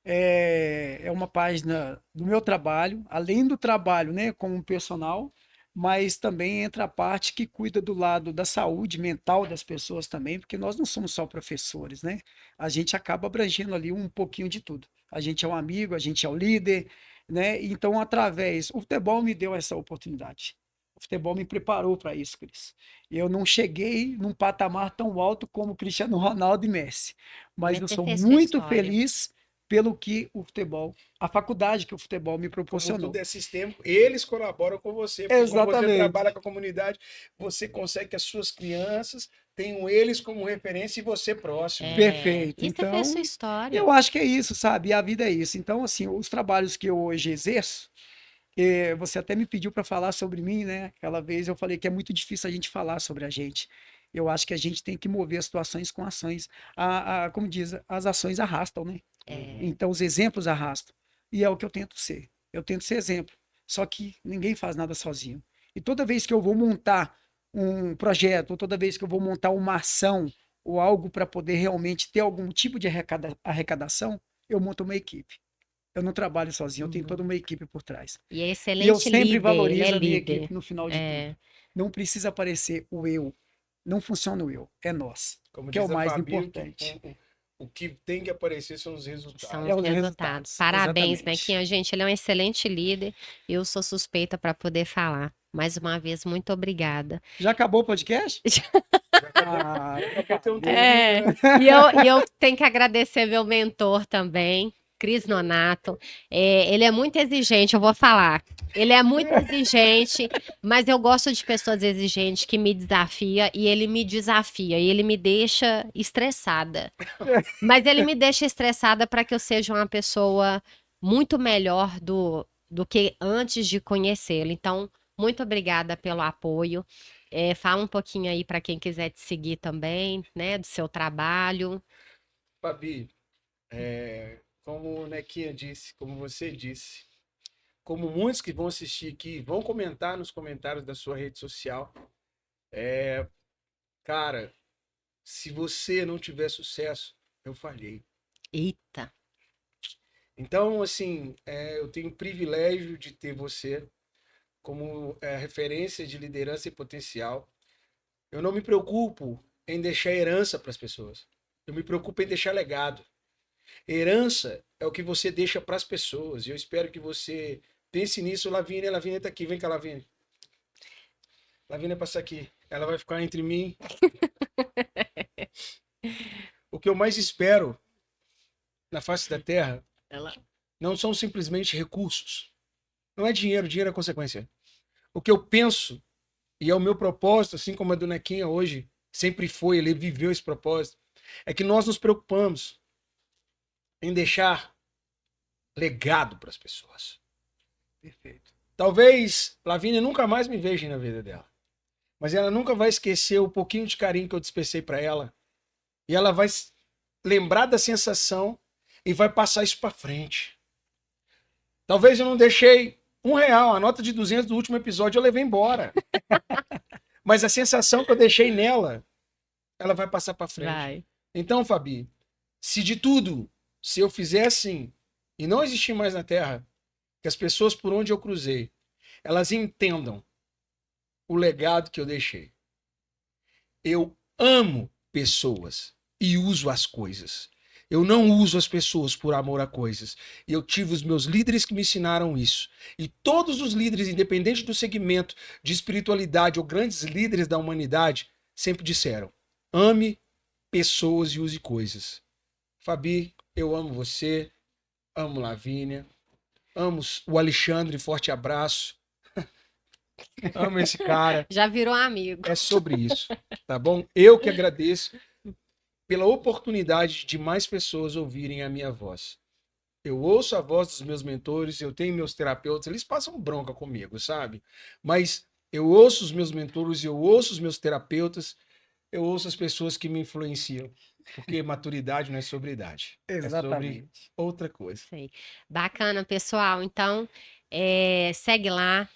é uma página do meu trabalho, além do trabalho, né, como personal, mas também entra a parte que cuida do lado da saúde mental das pessoas também, porque nós não somos só professores, né? A gente acaba abrangendo ali um pouquinho de tudo. A gente é um amigo, a gente é o líder, né? Então, o futebol me deu essa oportunidade. O futebol me preparou para isso, Cris. Eu não cheguei num patamar tão alto como Cristiano Ronaldo e Messi, mas Mas eu você sou fez sua muito história. feliz pelo que o futebol, a faculdade que o futebol me Como tudo proporcionou. é sistêmico, eles colaboram com você, porque como você Exatamente. trabalha com a comunidade, você consegue que as suas crianças tenham eles como referência e você próximo. Perfeito. E você fez sua Então, história. eu acho que é isso, sabe? E a vida é isso. Então, assim, os trabalhos que eu hoje exerço, você até me pediu para falar sobre mim, né? Aquela vez eu falei que é muito difícil a gente falar sobre a gente. Eu acho que a gente tem que mover as situações com ações. Como diz, as ações arrastam, né? É, Então, os exemplos arrastam. E é o que eu tento ser. Eu tento ser exemplo. Só que ninguém faz nada sozinho. E toda vez que eu vou montar um projeto, ou toda vez que eu vou montar uma ação, ou algo para poder realmente ter algum tipo de arrecadação, eu monto uma equipe. Eu não trabalho sozinho, eu tenho toda Uhum. uma equipe por trás. e é E eu excelente sempre líder, ele é valorizo a minha líder. equipe no final de tudo. É, Não precisa aparecer o eu. Não funciona o eu, é nós, Como que é o diz a mais Fabi, importante. o que tem que aparecer são os são É os resultados. os resultados. resultados, Parabéns, exatamente. Nequinha. Gente, ele é um excelente líder. Eu sou suspeita para poder falar. Mais uma vez, muito obrigada. Já acabou o podcast? Já acabou, Ah, já acabou ter um tempinho, É, né? e eu tenho que agradecer meu mentor também, Cris Nonato. Ele é muito exigente, eu vou falar. Ele é muito exigente, mas eu gosto de pessoas exigentes que me desafia e ele me desafia e ele me deixa estressada. Mas ele me deixa estressada para que eu seja uma pessoa muito melhor do que antes de conhecê-lo. Então, muito obrigada pelo apoio. Fala um pouquinho aí para quem quiser te seguir também, né, do seu trabalho. Fabi, como o Nequinha disse, como você disse, como muitos que vão assistir aqui, vão comentar nos comentários da sua rede social, cara, se você não tiver sucesso, eu falhei. Eita, Então, assim, eu tenho o privilégio de ter você como referência de liderança e potencial. Eu não me preocupo em deixar herança para as pessoas. Eu me preocupo em deixar legado. Herança é o que você deixa para as pessoas. E eu espero que você pense nisso, Lavínia. Lavínia está aqui. Vem cá, Lavínia. Lavínia passa aqui. Ela vai ficar entre mim. O que eu mais espero na face da terra ela não são simplesmente recursos. Não é dinheiro, dinheiro é consequência. O que eu penso, e é o meu propósito, assim como a do Nequinha hoje, sempre foi, ele viveu esse propósito, é que nós nos preocupamos em deixar legado para as pessoas. Perfeito. Talvez Lavínia nunca mais me veja na vida dela, mas ela nunca vai esquecer o pouquinho de carinho que eu dispensei para ela, e ela vai lembrar da sensação e vai passar isso para frente. Talvez eu não deixei R$ 1, a nota de 200 do último episódio eu levei embora, mas a sensação que eu deixei nela, ela vai passar para frente. vai. Então, Fabi, se de tudo, se eu fizer assim e não existir mais na Terra, que as pessoas por onde eu cruzei, elas entendam o legado que eu deixei. Eu amo pessoas e uso as coisas. Eu não uso as pessoas por amor a coisas. E eu tive os meus líderes que me ensinaram isso. E todos os líderes, independente do segmento de espiritualidade ou grandes líderes da humanidade, sempre disseram: ame pessoas e use coisas. Fabi, eu amo você, amo Lavínia, amo o Alexandre, forte abraço. Amo esse cara. Já virou amigo. É sobre isso, tá bom? Eu que agradeço pela oportunidade de mais pessoas ouvirem a minha voz. Eu ouço a voz dos meus mentores, eu tenho meus terapeutas, eles passam bronca comigo, sabe? Mas eu ouço os meus mentores, eu ouço os meus terapeutas, eu ouço as pessoas que me influenciam. Porque maturidade não é sobre idade, é sobre Exatamente. outra coisa. Sei. Bacana, pessoal. Então, segue lá.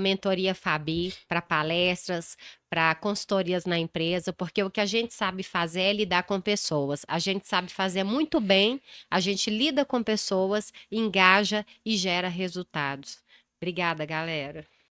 Mentoria Fabi, para palestras, para consultorias na empresa, porque o que a gente sabe fazer é lidar com pessoas. A gente sabe fazer muito bem, a gente lida com pessoas, engaja e gera resultados. Obrigada, galera.